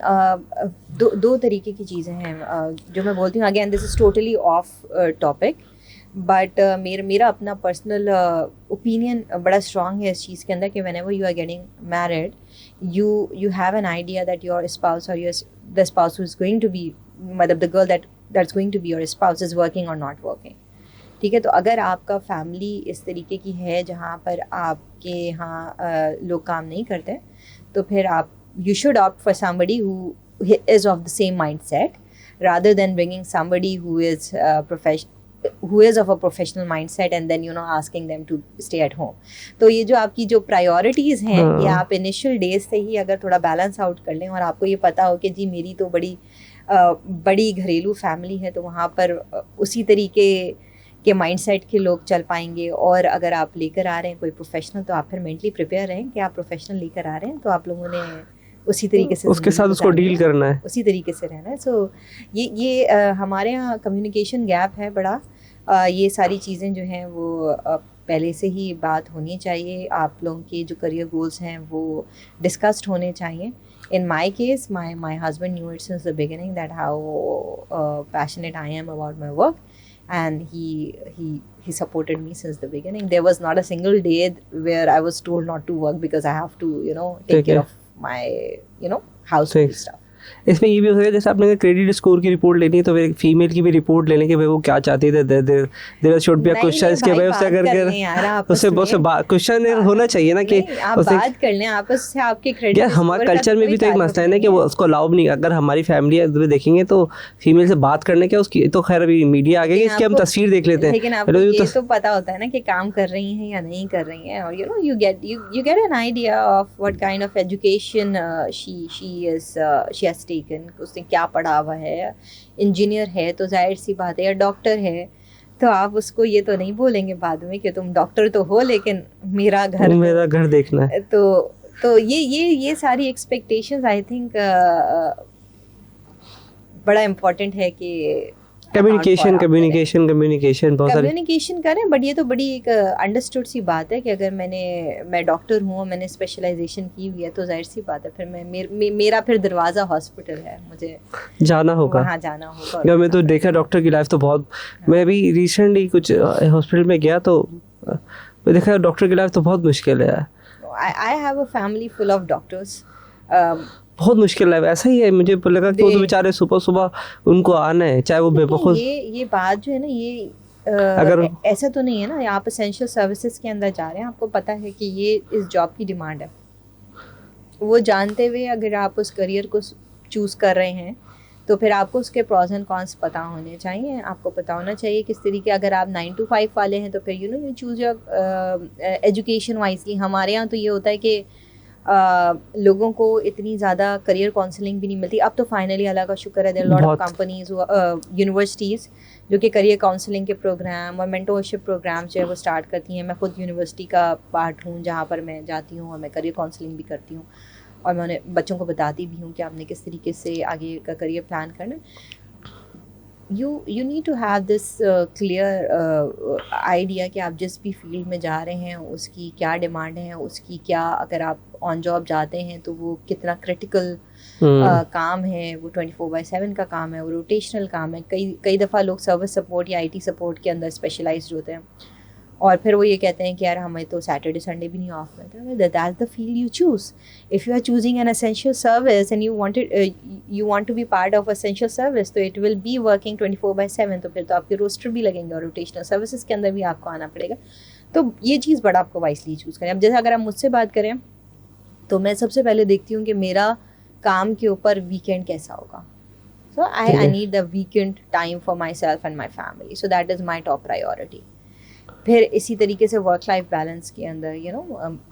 दो तरीके की चीज़ें हैं जो मैं बोलती हूँ। Again this is totally off topic, but मेरा अपना पर्सनल ओपिनियन बड़ा स्ट्रॉन्ग है इस चीज़ के अंदर कि whenever you are getting married, you have an idea that your spouse or the spouse who is going to be, मतलब the girl that that's going to be your spouse is working और नॉट वर्किंग। ठीक है, तो अगर आपका फैमिली इस तरीके की है जहाँ पर आपके यहाँ लोग काम नहीं करते, तो फिर आप you should opt for somebody who is of the same mindset rather than bringing somebody who is of a professional mindset and then asking them to stay at home. तो ये जो आपकी जो प्रायोरिटीज़ हैं ये आप इनिशियल डेज से ही अगर थोड़ा बैलेंस आउट कर लें और आपको ये पता हो कि जी मेरी तो बड़ी घरेलू फैमिली है, तो वहाँ पर उसी तरीके के माइंडसेट के लोग चल पाएंगे। और अगर आप लेकर आ रहे हैं कोई प्रोफेशनल, तो आप फिर मेंटली प्रिपेयर रहें कि आप प्रोफेशनल लेकर आ रहे हैं, तो आप लोगों ने उसी तरीके से उसके साथ उसको डील करना है, उसी तरीके से रहना है। सो ये हमारे यहाँ कम्युनिकेशन गैप है बड़ा। ये सारी चीज़ें जो हैं वो पहले से ही बात होनी चाहिए। आप लोगों के जो करियर गोल्स हैं वो डिस्कस्ड होने चाहिए। In my case, my husband knew it since the beginning that how passionate I am about my work, and he supported me since the beginning. There was not a single day where I was told not to work because I have to take care of my household stuff. इसमें ये भी हो सकता है जैसे आपने क्रेडिट स्कोर की रिपोर्ट लेनी है तो फिर फीमेल की भी रिपोर्ट ले लें कि भाई वो क्या चाहती है। There should be a question के भाई उससे करके उससे बहुत से क्वेश्चन होना चाहिए ना कि आप बात कर लें आपस से। आपके क्रेडिट यार हमारे कल्चर में भी तो एक मसला है ना कि वो उसको अलाउ नहीं। अगर हमारी फैमिली देखेंगे तो फीमेल से बात करने क्या उसकी तो खैर अभी मीडिया आ गई इसकी हम तस्वीर देख लेते हैं, लेकिन आपको ये तो पता होता है ना कि काम कर रही हैं या नहीं कर रही हैं। और you get an idea of what kind of education she has taken. उसने क्या पढ़ा हुआ है, इंजीनियर है तो जाहिर सी बात है, या डॉक्टर है तो आप उसको ये तो नहीं बोलेंगे बाद में कि तुम डॉक्टर तो हो लेकिन मेरा घर देखना है। तो ये सारी एक्सपेक्टेशंस आई थिंक बड़ा इम्पोर्टेंट है कि कम्युनिकेशन बहुत सारी कम्युनिकेशन करें। बट ये तो बड़ी एक अंडरस्टूड सी बात है कि अगर मैं डॉक्टर हूँ, मैंने स्पेशलाइजेशन की हुई है, तो जाहिर सी बात है फिर मेरा फिर दरवाज़ा हॉस्पिटल है, मुझे जाना होगा, वहाँ जाना होगा। मैं तो देखा डॉक्टर की लाइफ तो बहुत, मैं भी रिसेंटली कुछ हॉस्पिटल में गया तो मैं देखा डॉक्टर की लाइफ तो बहुत मुश्किल है। I have a family full of doctors. बहुत मुश्किल है। ऐसा ही है, मुझे लगा कि वो तो बेचारे सुबह उनको आना है, चाहे वो बेवकूफ़। ये बात जो है ना, ये अगर ऐसा तो नहीं है ना, आप एसेंशियल सर्विसेज के अंदर जा रहे हैं, आपको पता है कि ये इस जॉब की डिमांड है। वो जानते हुए अगर आप उस करियर को चूज़ कर रहे हैं तो फिर आपको उसके प्रॉज एंड कॉन्स पता होने चाहिए। आपको पता होना चाहिए किस तरीके, अगर आप 9 to 5 वाले हैं तो फिर you choose your education wisely. हमारे यहाँ तो ये होता है कि लोगों को इतनी ज़्यादा करियर काउंसलिंग भी नहीं मिलती। अब तो फाइनली अल्लाह का शुक्र है, there lot of companies universities जो कि करियर काउंसलिंग के प्रोग्राम और मेंटरशिप प्रोग्राम जो है वो स्टार्ट करती हैं। मैं खुद यूनिवर्सिटी का पार्ट हूँ जहाँ पर मैं जाती हूँ और मैं करियर काउंसलिंग भी करती हूँ और मैं उन्हें बच्चों को बताती भी हूँ कि आपने किस तरीके से आगे का करियर प्लान करना। you need to have this clear idea कि आप जिस भी फील्ड में जा रहे हैं उसकी क्या डिमांड है, उसकी क्या, अगर आप ऑन जॉब जाते हैं तो वो कितना क्रिटिकल काम है, वो 24/7 का काम है, वो रोटेशनल काम है। कई दफ़ा लोग सर्विस सपोर्ट या IT सपोर्ट के अंदर स्पेशलाइज्ड होते हैं और फिर वो ये कहते हैं कि यार हमें तो सैटरडे संडे भी नहीं ऑफ मिलता है। That's the field you choose. If you are choosing an essential service and you want to be part of essential service, तो इट विल बी वर्किंग 24/7। तो फिर तो आपके रोस्टर भी लगेंगे और रोटेशनल सर्विसेज के अंदर भी आपको आना पड़ेगा। तो ये चीज़ बड़ा आपको वाइसली चूज़ करें। अब जैसे अगर आप मुझसे बात करें तो मैं सबसे पहले देखती हूँ कि मेरा काम के ऊपर वीकेंड कैसा होगा। So I need the weekend time for myself and my family, so that is my top priority. फिर इसी तरीके से वर्क लाइफ बैलेंस के अंदर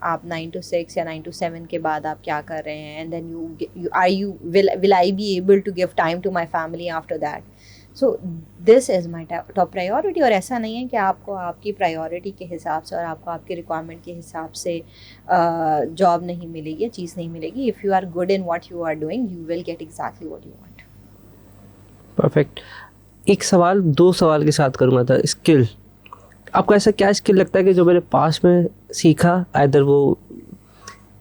आप 9 to 6 या 9 to 7 के बाद आप क्या कर रहे हैं, and then will I be able to give time to my family after that. So this is my top priority। और ऐसा नहीं है कि आपको आपकी प्रायोरिटी के हिसाब से और आपको आपके रिक्वायरमेंट के हिसाब से जॉब नहीं मिलेगी, चीज़ नहीं मिलेगी। If you are good in what you are doing you will get exactly what you want. Perfect. एक सवाल 2 सवाल के साथ करूँगा था। स्किल, आपको ऐसा क्या स्किल लगता है कि जो मैंने पास में सीखा, आइदर वो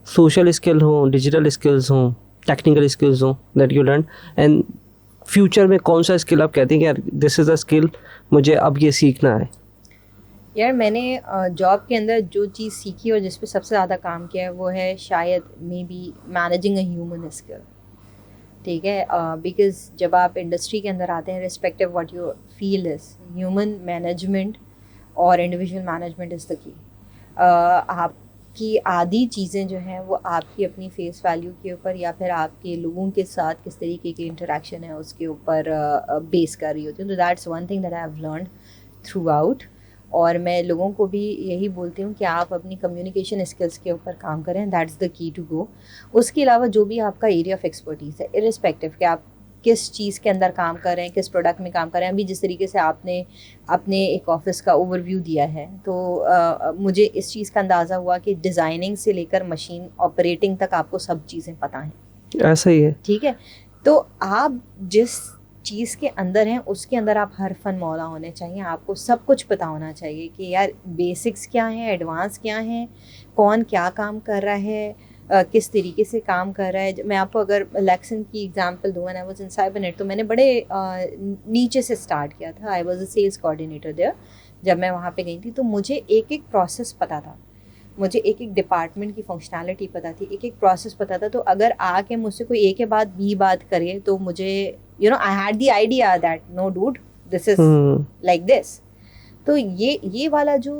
सोशल स्किल हो, डिजिटल स्किल्स हो, टेक्निकल स्किल्स हो, that you learn, and future में कौन सा स्किल आप कहते हैं कि यार दिस इज़ अ स्किल मुझे अब ये सीखना है? यार मैंने जॉब के अंदर जो चीज़ सीखी और जिस पे सबसे ज़्यादा काम किया है वो है शायद may be managing a human skill. ठीक है, बिकॉज जब आप इंडस्ट्री के अंदर आते हैं, respective what you feel is human management और individual management is the key. आपकी आधी चीज़ें जो हैं वो आपकी अपनी फेस वैल्यू के ऊपर या फिर आपके लोगों के साथ किस तरीके की इंटरेक्शन है उसके ऊपर बेस कर रही होती है। तो that's one thing that I have learned through out. और मैं लोगों को भी यही बोलती हूँ कि आप अपनी कम्युनिकेशन स्किल्स के ऊपर काम करें, that's the key to go. उसके अलावा जो भी आपका एरिया ऑफ एक्सपर्टीज़ है, इरिस्पेक्टिव कि आप किस चीज़ के अंदर काम कर रहे हैं, किस प्रोडक्ट में काम कर रहे हैं। अभी जिस तरीके से आपने अपने एक ऑफिस का ओवरव्यू दिया है, तो मुझे इस चीज़ का अंदाज़ा हुआ कि डिज़ाइनिंग से लेकर मशीन ऑपरेटिंग तक आपको सब चीज़ें पता हैं। ऐसा ही है। ठीक है, तो आप जिस चीज़ के अंदर हैं उसके अंदर आप हर फन मौला होने चाहिए। आपको सब कुछ पता होना चाहिए कि यार बेसिक्स क्या हैं, एडवांस क्या हैं, कौन क्या काम कर रहा है, किस तरीके से काम कर रहा है। मैं आपको अगर लेक्सन की एग्जांपल दूँ, when I was in Cybernet, तो मैंने बड़े नीचे से स्टार्ट किया था। I was a sales coordinator there. जब मैं वहाँ पे गई थी तो मुझे एक एक प्रोसेस पता था, मुझे एक एक डिपार्टमेंट की फंक्शनैलिटी पता थी, एक एक प्रोसेस पता था। तो अगर आके मुझसे कोई ए के बाद बी बात करे तो मुझे I had the idea that no dude this is like this. तो ये वाला जो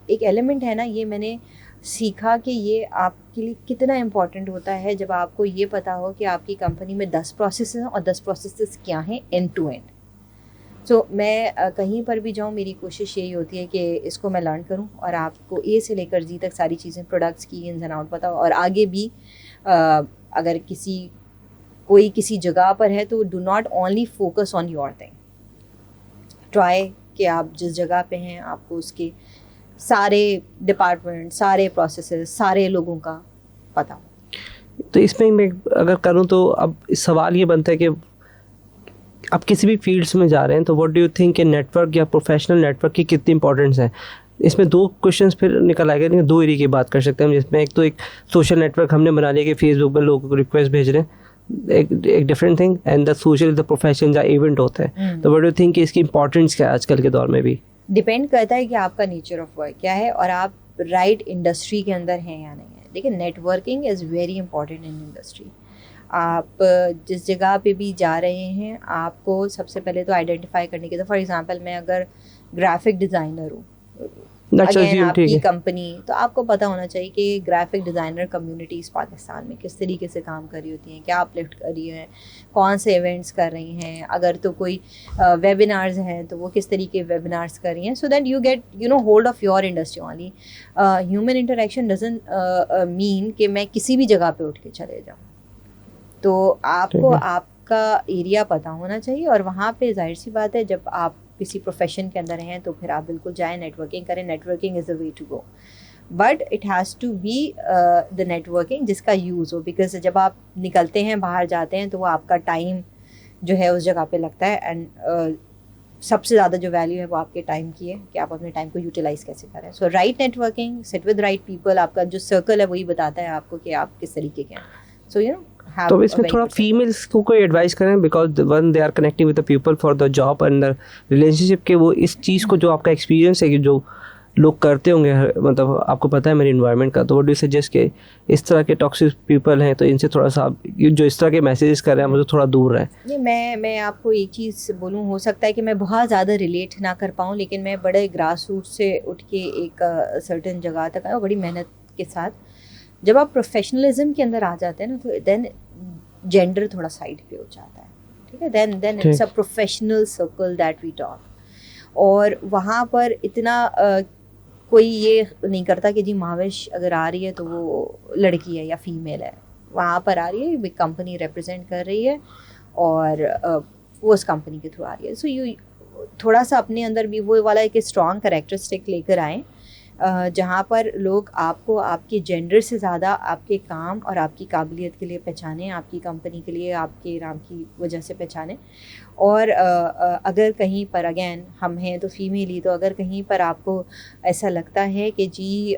एक एलिमेंट है ना, ये मैंने सीखा कि ये आपके लिए कितना इम्पोर्टेंट होता है जब आपको ये पता हो कि आपकी कंपनी में 10 प्रोसेस हैं और 10 प्रोसेस क्या हैं एंड टू एंड। सो मैं कहीं पर भी जाऊँ, मेरी कोशिश यही होती है कि इसको मैं लर्न करूँ और आपको ए से लेकर जी तक सारी चीज़ें, प्रोडक्ट्स की इन्स एंड आउट पता हो। और आगे भी अगर कोई किसी जगह पर है तो do not only focus on your thing, try कि आप जिस जगह पे हैं आपको उसके सारे डिपार्टमेंट, सारे प्रोसेसेस, सारे लोगों का पता हो। तो इसमें मैं अगर करूँ तो अब सवाल ये बनता है कि आप किसी भी फील्ड्स में जा रहे हैं तो व्हाट डू यू थिंक कि नेटवर्क या प्रोफेशनल नेटवर्क की कितनी इंपॉर्टेंस है। इसमें दो क्वेश्चंस फिर निकल आएगा, लेकिन दो एरिया की बात कर सकते हैं हम, जिसमें एक तो एक सोशल नेटवर्क हमने बना लिया कि फेसबुक पर लोगों को रिक्वेस्ट भेज रहे हैं, एक different thing, and the social the profession जहाँ इवेंट होता है। तो व्हाट डू यू थिंक कि इसकी इंपॉर्टेंस क्या है आजकल के दौर में भी। डिपेंड करता है कि आपका नेचर ऑफ वर्क क्या है और आप राइट इंडस्ट्री के अंदर हैं या नहीं है। लेकिन networking is very important in industry. आप जिस जगह पे भी जा रहे हैं आपको सबसे पहले तो आइडेंटिफाई करने के, तो फॉर एग्जांपल मैं अगर ग्राफिक डिज़ाइनर हूँ, अगेन आपकी कंपनी, तो आपको पता होना चाहिए कि ग्राफिक डिज़ाइनर कम्युनिटीज़ पाकिस्तान में किस तरीके से काम कर रही होती हैं, क्या अपलिफ्ट कर रही हैं, कौन से इवेंट्स कर रही हैं, अगर तो कोई वेबिनार्स हैं तो वो किस तरीके के वेबिनार्स कर रही हैं, so that you get hold of your industry only. Human interaction doesn't mean कि मैं किसी भी जगह पे उठ के चले जाऊँ। तो आपको आपका एरिया पता होना चाहिए और वहाँ पे जाहिर सी बात है जब आप किसी प्रोफेशन के अंदर हैं तो फिर आप बिल्कुल जाएं, नेटवर्किंग करें। Networking is the way to go, but it has to be the networking जिसका यूज़ हो। बिकॉज जब आप निकलते हैं, बाहर जाते हैं, तो वो आपका टाइम जो है उस जगह पे लगता है, एंड सबसे ज़्यादा जो वैल्यू है वो आपके टाइम की है कि आप अपने टाइम को यूटिलाइज़ कैसे करें। So right networking, sit with right people, आपका जो सर्कल है वही बताता है आपको कि आप किस तरीके के हैं। सो तो इसमें थोड़ा फीमेल्स को कोई एडवाइस करें, because when they are connecting with the people for the job and the relationship के, वो इस चीज़ को जो आपका एक्सपीरियंस है कि जो लोग करते होंगे, मतलब आपको पता है मेरे इन्वायरमेंट का, तो वो डू सजेस्ट कि इस तरह के टॉक्सिक पीपल हैं तो इनसे थोड़ा सा जो इस तरह के मैसेजेस कर रहे हैं मुझे थोड़ा दूर रहें। ये मैं आपको एक चीज़ बोलूँ, हो सकता है कि मैं बहुत ज़्यादा रिलेट ना कर पाऊँ, लेकिन मैं बड़े ग्रास रूट से उठ के एक सर्टेन जगह तक आया, बड़ी मेहनत के साथ। जब आप प्रोफेशनलिज्म के अंदर आ जाते हैं ना, तो देन जेंडर थोड़ा साइड पे हो जाता है, ठीक है। Then it's a professional circle that we talk. और वहाँ पर इतना कोई ये नहीं करता कि जी महाविश अगर आ रही है तो वो लड़की है या फीमेल है। वहाँ पर आ रही है, कंपनी रिप्रेजेंट कर रही है और वो उस कंपनी के थ्रू आ रही है। सो यू थोड़ा सा अपने अंदर भी वो वाला एक स्ट्रॉन्ग कैरेक्टरिस्टिक लेकर आएँ जहाँ पर लोग आपको आपके जेंडर से ज़्यादा आपके काम और आपकी काबिलियत के लिए पहचानें, आपकी कंपनी के लिए आपके नाम की वजह से पहचानें। और अगर कहीं पर, अगेन हम हैं तो फीमेल ही, तो अगर कहीं पर आपको ऐसा लगता है कि जी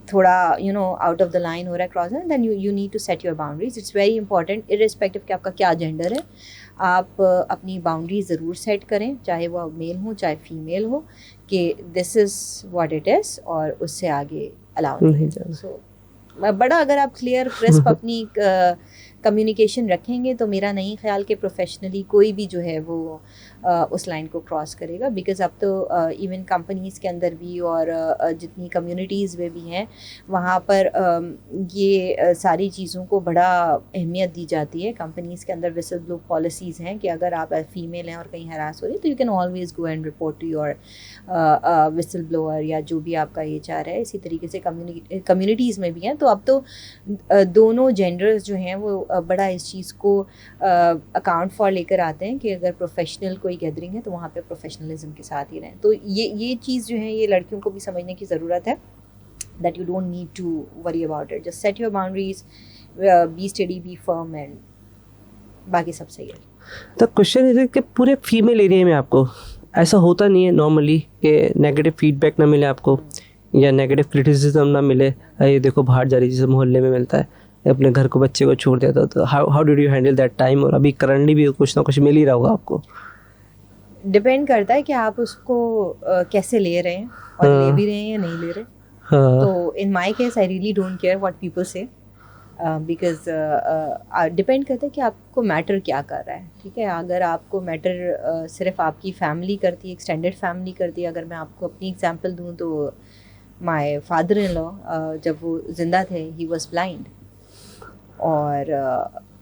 थोड़ा आउट ऑफ द लाइन हो रहा है, क्रॉस है, then you need to set your boundaries. It's very important, irrespective कि आपका क्या जेंडर है, आप अपनी बाउंड्री ज़रूर सेट करें, चाहे वो मेल हो चाहे फीमेल हो, कि this is what it is, और उससे आगे अलाउ नहीं। सो बड़ा अगर आप क्लियर क्रिस्प अपनी कम्युनिकेशन रखेंगे तो मेरा नहीं ख्याल कि प्रोफेशनली कोई भी जो है वो उस लाइन को क्रॉस करेगा। बिकॉज़ अब तो इवन कंपनीज़ के अंदर भी और जितनी कम्युनिटीज़ में भी हैं वहाँ पर ये सारी चीज़ों को बड़ा अहमियत दी जाती है। कंपनीज़ के अंदर विसल ब्लो पॉलिसीज़ हैं कि अगर आप फीमेल हैं और कहीं हरास हो रही है तो you can always go and report to your whistle blower या जो भी आपका HR है। इसी तरीके से कम्युनिटीज़ में भी हैं। तो अब तो दोनों जेंडर्स जो हैं वो बड़ा इस चीज़ को अकाउंट फॉर लेकर आते हैं कि अगर प्रोफेशनल कोई गैदरिंग है तो वहाँ पे प्रोफेशनलिज्म के साथ ही रहें। तो ये चीज़ जो है ये लड़कियों को भी समझने की ज़रूरत है that you don't need to worry about it. Just set your boundaries, be steady, be firm and बाकी सब सही है। तो क्वेश्चन है कि पूरे फीमेल एरिया में आपको ऐसा होता नहीं है नॉर्मली कि नेगेटिव फीडबैक ना मिले आपको या नेगेटिव क्रिटिसिज्म ना मिले, ये देखो बाहर जा रही जैसे मोहल्ले में मिलता है, अपने घर को बच्चे को छोड़ देता, तो how did you handle that time? और अभी करंटली भी कुछ ना कुछ मिल ही रहा होगा आपको। डिपेंड करता है कि आप उसको कैसे ले रहे हैं और ले भी रहे हैं या नहीं ले रहे। तो in my case I really don't care what people say, because depend करता है कि आपको मैटर क्या कर रहा है। ठीक है, अगर आपको मैटर सिर्फ आपकी फैमिली करती है, एक्सटेंडेड फैमिली करती है। अगर मैं आपको अपनी एग्जांपल दूं तो माय फादर इन लॉ जब वो जिंदा थे ही वाज ब्लाइंड और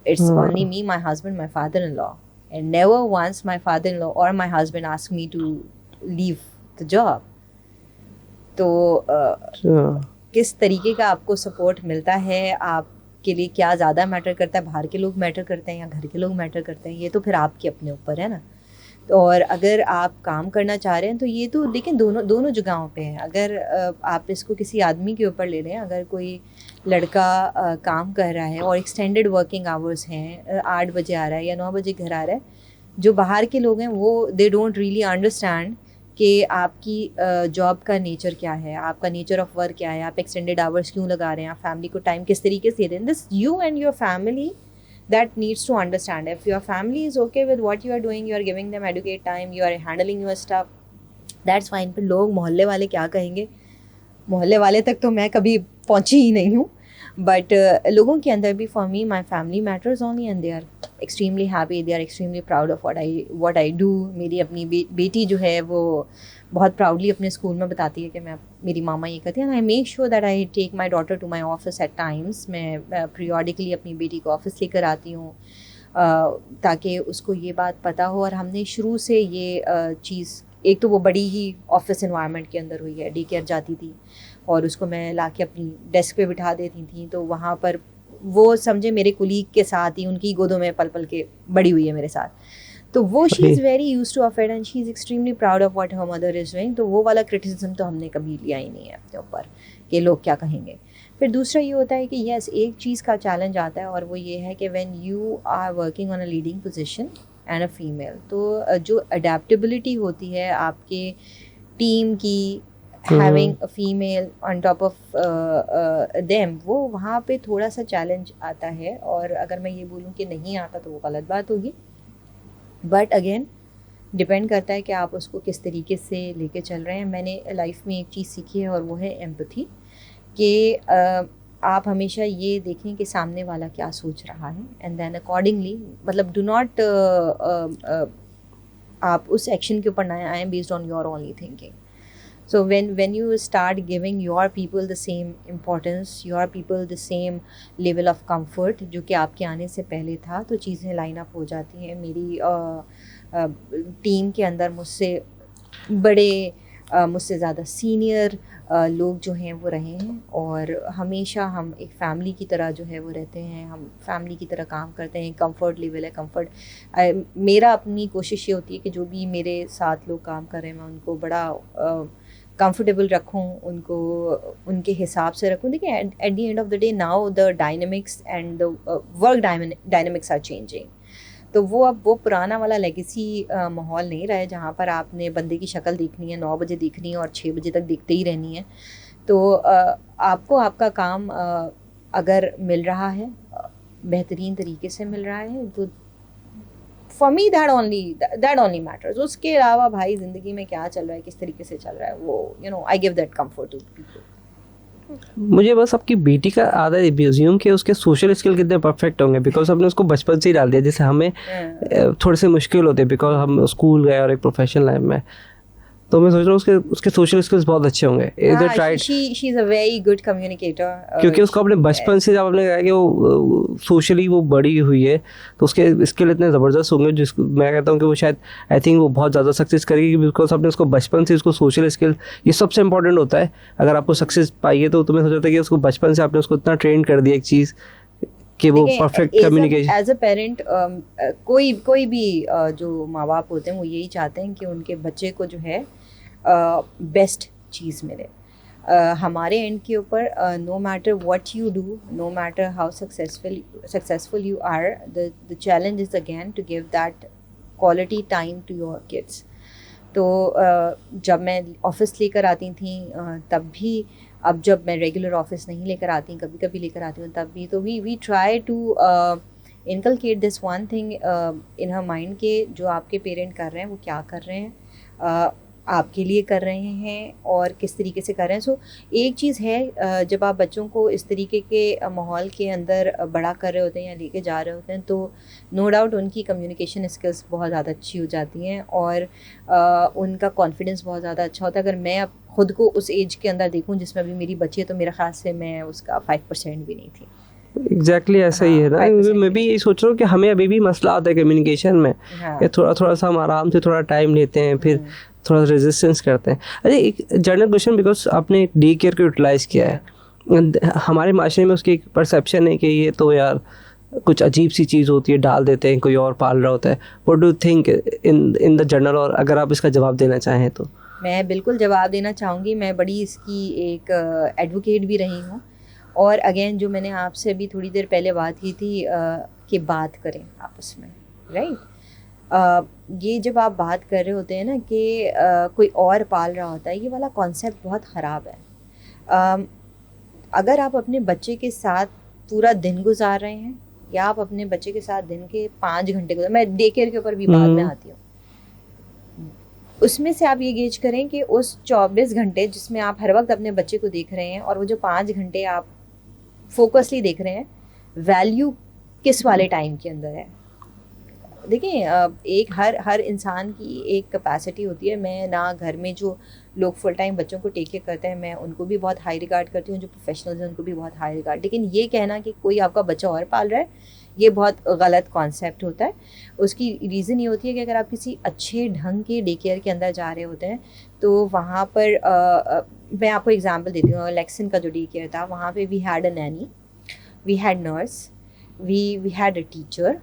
it's only me, my husband, my father in law and never once my father in law और my husband asked me to leave the job. तो किस तरीके का आपको सपोर्ट मिलता है, आपके लिए क्या ज़्यादा मैटर करता है, बाहर के लोग मैटर करते हैं या घर के लोग मैटर करते हैं, ये तो फिर आपके अपने ऊपर है ना। तो और अगर आप काम करना चाह रहे हैं तो ये तो देखें दोनों जगहों पे है। अगर आप इसको किसी आदमी के ऊपर ले लें, अगर कोई लड़का काम कर रहा है और एक्सटेंडेड वर्किंग आवर्स हैं, 8 बजे आ रहा है या 9 बजे घर आ रहा है, जो बाहर के लोग हैं वो दे डोंट रियली अंडरस्टैंड कि आपकी जॉब का नेचर क्या है, आपका नेचर ऑफ वर्क क्या है, आप एक्सटेंडेड आवर्स क्यों लगा रहे हैं, आप फैमिली को टाइम किस तरीके से दे रहे हैं। This you and your family that needs to understand. If your family is okay with what you are doing, you are giving them adequate time, you are handling your stuff, that's fine. पर लोग मोहल्ले वाले क्या कहेंगे, मोहल्ले वाले तक तो मैं कभी पहुंची ही नहीं हूँ, बट लोगों के अंदर भी for me my family matters only and they are extremely happy, they are extremely proud of what I do. मेरी अपनी बेटी जो है वो बहुत प्राउडली अपने स्कूल में बताती है कि मैं मेरी मामा ये करती है। And I make sure that I take my daughter to my office at times. मैं पीरियडिकली अपनी बेटी को ऑफिस लेकर आती हूँ ताकि उसको ये बात पता हो। और हमने शुरू से ये चीज़, एक तो वो बड़ी ही ऑफिस इन्वायरमेंट के अंदर हुई है, डे केयर जाती थी और उसको मैं लाके अपनी डेस्क पे बिठा देती थी, तो वहाँ पर वो समझे मेरे कुलीग के साथ ही उनकी गोदों में पल पल के बड़ी हुई है मेरे साथ। तो वो she is very use two of it and she is extremely proud of what her mother is doing. तो वो वाला क्रिटिसिज्म तो हमने कभी लिया ही नहीं है अपने ऊपर कि लोग क्या कहेंगे। फिर दूसरा ये होता है कि यस, एक चीज़ का चैलेंज आता है और वो ये है कि when you are working on a leading position and a female, तो जो अडेप्टेबिलिटी होती है आपके टीम की, having a female on top of them, वो वहाँ पे थोड़ा सा चैलेंज आता है। और अगर मैं ये बोलूँ कि नहीं आता तो वो गलत बात होगी, बट अगेन डिपेंड करता है कि आप उसको किस तरीके से लेके चल रहे हैं। मैंने लाइफ में एक चीज़ सीखी है और वो है एम्पैथी, कि आप हमेशा ये देखें कि सामने वाला क्या सोच रहा है एंड देन अकॉर्डिंगली, मतलब डू नॉट आप उस एक्शन के ऊपर ना आए based on your only thinking. So when you start giving your people the same importance, your people the same level of comfort जो कि आपके आने से पहले था, तो चीज़ें लाइन अप हो जाती हैं। मेरी टीम के अंदर मुझसे बड़े, मुझसे ज़्यादा सीनियर लोग जो हैं वो रहे हैं और हमेशा हम एक फैमिली की तरह जो है वो रहते हैं, हम फैमिली की तरह काम करते हैं। कंफर्ट लेवल है, कंफर्ट मेरा अपनी कोशिश ये होती है कि जो भी मेरे साथ लोग काम कर रहे हैं मैं उनको बड़ा कंफर्टेबल रखूं, उनको उनके हिसाब से रखूं। देखिए at the end of the day now the dynamics and the work dynamics are changing. तो वो अब वो पुराना वाला लेगेसी माहौल नहीं रहा है जहाँ पर आपने बंदे की शक्ल देखनी है, 9 बजे देखनी है और 6 बजे तक देखते ही रहनी है। तो आपको आपका काम अगर मिल रहा है, बेहतरीन तरीके से मिल रहा है, तो for me that only matters. उसके अलावा भाई ज़िंदगी में क्या चल रहा है, किस तरीके से चल रहा है, वो I give that comfort to people. मुझे बस आपकी बेटी का आधा रिज्यूम कि उसके सोशल स्किल कितने परफेक्ट होंगे, बिकॉज हमने उसको बचपन से ही डाल दिया, जैसे हमें थोड़े से मुश्किल होते हैं बिकॉज हम स्कूल गए और एक प्रोफेशनल लाइफ में, तो मैं सोच रहा हूँ उसके सोशल स्किल्स बहुत अच्छे होंगे। इधर tried she is a very good communicator, क्योंकि उसको अपने बचपन से जब आपने कहा कि वो सोशली वो बड़ी हुई है तो उसके स्किल इतने ज़बरदस्त होंगे, जिसको मैं कहता हूँ कि वो शायद आई थिंक वो बहुत ज़्यादा सक्सेस करेगी, बिकॉज आपने उसको बचपन से उसको सोशल स्किल, ये सबसे इंपॉर्टेंट होता है। अगर आपको सक्सेस पाइए तो तुम्हें सोचा था कि उसको बचपन से आपने उसको इतना ट्रेन कर दिया एक चीज़ कि वो perfect communication. As a parent कोई भी जो माँ बाप होते हैं वो यही चाहते हैं कि उनके बच्चे को जो है बेस्ट चीज़ मिले। हमारे एंड के ऊपर no matter what you do, no matter how successful you are, the challenge is again to give that quality time to your kids. तो जब मैं ऑफिस लेकर आती थी तब भी, अब जब मैं रेगुलर ऑफिस नहीं लेकर आती, कभी कभी लेकर आती हूँ तब भी, तो we try to inculcate this one thing in her mind के जो आपके पेरेंट कर रहे हैं वो क्या कर रहे हैं, आपके लिए कर रहे हैं और किस तरीके से कर रहे हैं। सो एक चीज़ है, जब आप बच्चों को इस तरीके के माहौल के अंदर बड़ा कर रहे होते हैं या लेके जा रहे होते हैं तो नो डाउट उनकी कम्युनिकेशन स्किल्स बहुत ज़्यादा अच्छी हो जाती हैं और उनका कॉन्फिडेंस बहुत ज़्यादा अच्छा होता है। अगर मैं अब खुद को उस एज के अंदर देखूं जिसमें अभी मेरी बच्ची है तो मेरे ख्याल से मैं उसका 5% भी नहीं थी। एग्जैक्टली ऐसा ही है ना, 5% मैं भी यही सोच रहा हूँ कि हमें अभी भी मसला आता है कम्युनिकेशन में, ये थोड़ा सा हम आराम से थोड़ा टाइम लेते हैं, फिर थोड़ा रेजिस्टेंस करते हैं। अरे एक जनरल क्वेश्चन, बिकॉज आपने डे केयर को यूटिलाइज़ किया है, हमारे माशरे में उसकी एक परसेप्शन है कि ये तो यार कुछ अजीब सी चीज़ होती है, डाल देते हैं, कोई और पाल रहा होता है। What do think in the general, और अगर आप इसका जवाब देना चाहें तो? मैं बिल्कुल जवाब देना चाहूँगी। मैं बड़ी इसकी एक एडवोकेट भी रही हूँ और अगेन जो मैंने आपसे अभी थोड़ी देर पहले बात की थी कि बात करें आपस में, राइट। ये जब आप बात कर रहे होते हैं ना कि कोई और पाल रहा होता है, ये वाला कॉन्सेप्ट बहुत ख़राब है। अगर आप अपने बच्चे के साथ पूरा दिन गुजार रहे हैं या आप अपने बच्चे के साथ दिन के 5 घंटे गुजार, मैं डे केयर के ऊपर भी बाद में आती हूँ, उसमें से आप ये गेज करें कि उस 24 घंटे जिसमें आप हर वक्त अपने बच्चे को देख रहे हैं और वो जो 5 घंटे आप फोकसली देख रहे हैं, वैल्यू किस वाले टाइम के अंदर है। देखिए एक हर इंसान की एक कैपेसिटी होती है। मैं ना घर में जो लोग फुल टाइम बच्चों को टेक केयर करते हैं मैं उनको भी बहुत हाई रिगार्ड करती हूँ, जो प्रोफेशनल्स हैं उनको भी बहुत हाई रिगार्ड, लेकिन ये कहना कि कोई आपका बच्चा और पाल रहा है ये बहुत गलत कॉन्सेप्ट होता है। उसकी रीज़न ये होती है कि अगर आप किसी अच्छे ढंग के डे केयर के अंदर जा रहे होते हैं तो वहाँ पर मैं आपको एग्जांपल देती हूँ। लेक्सन का जो डे केयर था वहाँ पे we had a nanny, we had nurse, we had a teacher.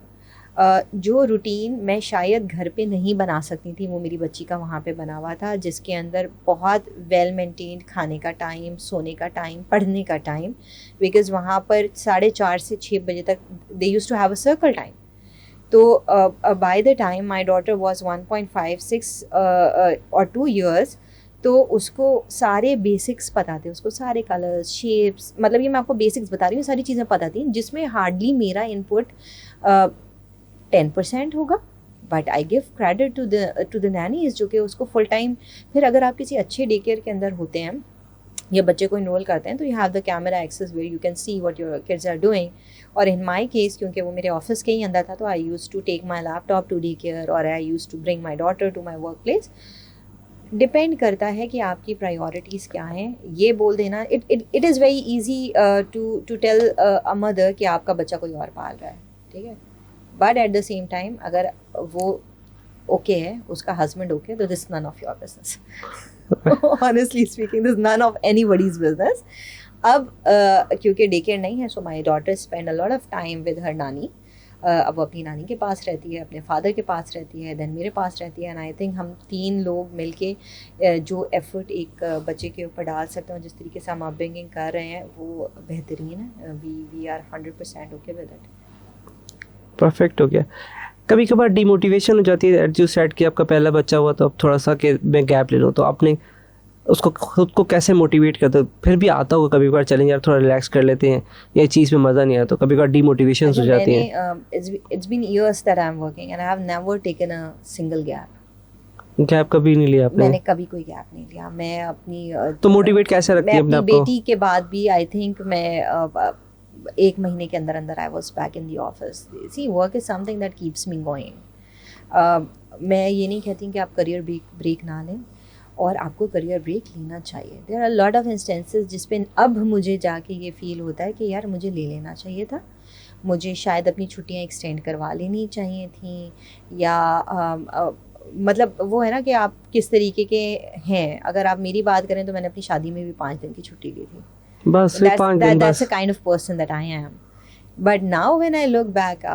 जो रूटीन मैं शायद घर पे नहीं बना सकती थी वो मेरी बच्ची का वहाँ पे बना हुआ था, जिसके अंदर बहुत वेल मेंटेन्ड खाने का टाइम, सोने का टाइम, पढ़ने का टाइम, बिकॉज़ वहाँ पर 4:30 से 6 बजे तक they used to have a circle time. तो by the time my daughter was 1.56 और 2 इयर्स, तो उसको सारे बेसिक्स पता थे, उसको सारे कलर्स, शेप्स, मतलब ये मैं आपको बेसिक्स बता रही हूँ, सारी चीज़ें पता थी, जिसमें हार्डली मेरा इनपुट 10% होगा। But I give credit to the nannies जो कि उसको फुल टाइम। फिर अगर आप किसी अच्छे डे केयर के अंदर होते हैं या बच्चे को इनरोल करते हैं तो you have the camera access where you can see what your kids are doing. और इन माई केस क्योंकि वो मेरे ऑफिस के ही अंदर था तो I use to take my laptop to day care और I use to bring my daughter to my work place. Depend करता है कि आपकी प्रायोरिटीज़ क्या हैं। ये बोल देना it is very easy to tell a mother कि आपका बच्चा कोई और पाल रहा है, ठीक है, but at the same time अगर वो ओके है, उसका हस्बैंड ओके, तो this none of your business. Honestly speaking this none of anybody's business. अब क्योंकि डे केयर नहीं है so my daughter spend a lot of time with her नानी। अब वो अपनी नानी के पास रहती है, अपने फादर के पास रहती है, देन मेरे पास रहती है। एंड आई थिंक हम 3 लोग मिलके जो एफर्ट एक बच्चे के ऊपर डाल सकते हैं, जिस तरीके से हम अपब्रिंगिंग कर रहे हैं वो बेहतरीन है। We are 100% okay with it. Perfect हो गया। कभी कभार डिमोटिवेशन हो जाती है, एट यू सेड कि आपका पहला बच्चा हुआ तो अब थोड़ा सा कि मैं गैप ले लूँ, तो आपने उसको खुद को कैसे मोटिवेट करते हो? फिर भी आता होगा कभी कभार चैलेंज, यार थोड़ा रिलैक्स कर लेते हैं, ये चीज़ में मज़ा नहीं आया, तो कभी कभार डिमोटिवेशन हो जाती है। It's been years that I'm working and I have never taken a single gap. Gap कभी नहीं लिया आपने? मैंने कभी कोई गैप नहीं लिया। मैं अपनी तो मोटिवेट कैसे रखती मैं है अपने अपनी आप को? बेटी के बाद भी आई थिंक मैं 1 महीने के अंदर अंदर I was back in the office. See work is something that keeps me going. मैं ये नहीं कहती कि आप करियर ब्रेक ना लें, और आपको करियर ब्रेक लेना चाहिए। There are lot of instances जिस पे अब मुझे जाके ये फील होता है कि यार मुझे ले लेना चाहिए था, मुझे शायद अपनी छुट्टियां एक्सटेंड करवा लेनी चाहिए थी, या मतलब वो है ना कि आप किस तरीके के हैं। अगर आप मेरी बात करें तो मैंने अपनी शादी में भी 5 दिन की छुट्टी ली थी। बस सिर्फ 5 दिन That's बस? the kind of person that I am. But now when I look back,